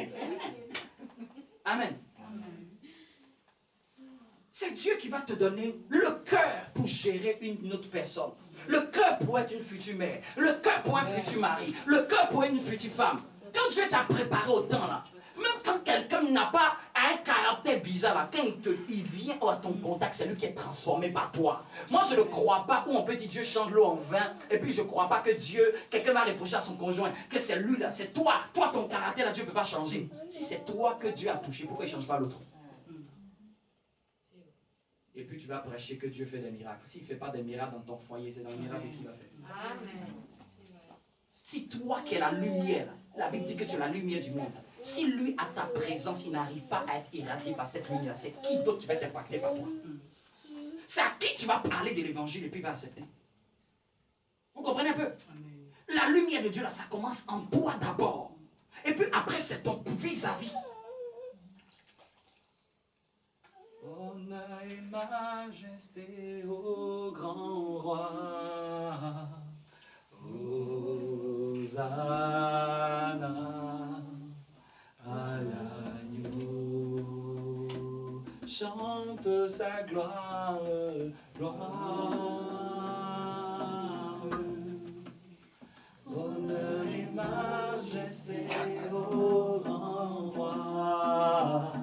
Amen. C'est Dieu qui va te donner le cœur pour gérer une autre personne. Le cœur pour être une future mère. Le cœur pour un futur mari. Le cœur pour être une future femme. Quand Dieu t'a préparé au temps là, même quand quelqu'un n'a pas un caractère bizarre là, quand il vient à ton contact, c'est lui qui est transformé par toi. Moi je ne crois pas où on peut dire Dieu change l'eau en vin, et puis je ne crois pas que Dieu, quelqu'un va reprocher à son conjoint que c'est lui là, c'est toi. Toi ton caractère là, Dieu ne peut pas changer. Si c'est toi que Dieu a touché, pourquoi il ne change pas l'autre? Et puis tu vas prêcher que Dieu fait des miracles. S'il ne fait pas des miracles dans ton foyer, c'est dans le miracle qu'il va faire. Amen. Si toi qui es la lumière, la Bible dit que tu es la lumière du monde. Si lui, à ta présence, il n'arrive pas à être irradié par cette lumière, c'est qui d'autre qui va être impacté par toi? C'est à qui tu vas parler de l'évangile et puis il va accepter? Vous comprenez un peu? La lumière de Dieu, là, ça commence en toi d'abord. Et puis après, c'est ton vis-à-vis. Honneur et majesté au grand roi. Hosanna à l'agneau. Chante sa gloire, gloire. Honneur et majesté au grand roi.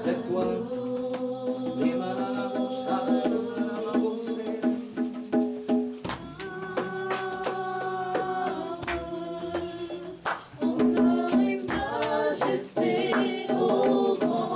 Lève-toi. Majesté au grand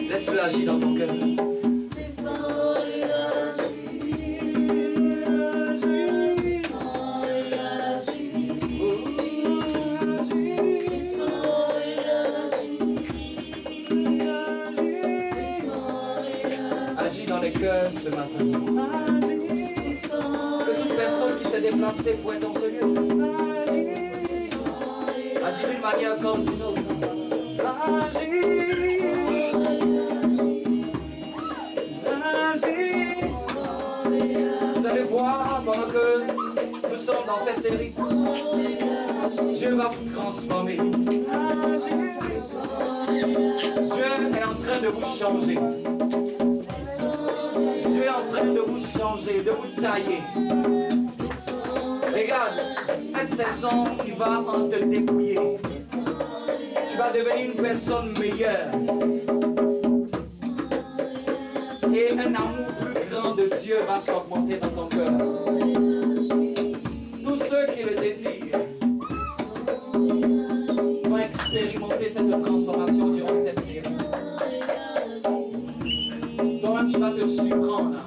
Laisse-le agir dans ton cœur. Agis dans les cœurs ce matin. Que toute personne qui s'est déplacée pour être dans ce lieu agis d'une manière comme d'une autre. Vous allez voir pendant que nous sommes dans cette série, Dieu va vous transformer. Dieu est en train de vous changer. Dieu est en train de vous changer, de vous tailler. Regarde, cette saison, il va en te dépouiller. Tu vas devenir une personne meilleure. Et un amour plus grand de Dieu va s'augmenter dans ton cœur. Tous ceux qui le désirent vont expérimenter cette transformation durant cette série. Donc personne qui va te surprendre.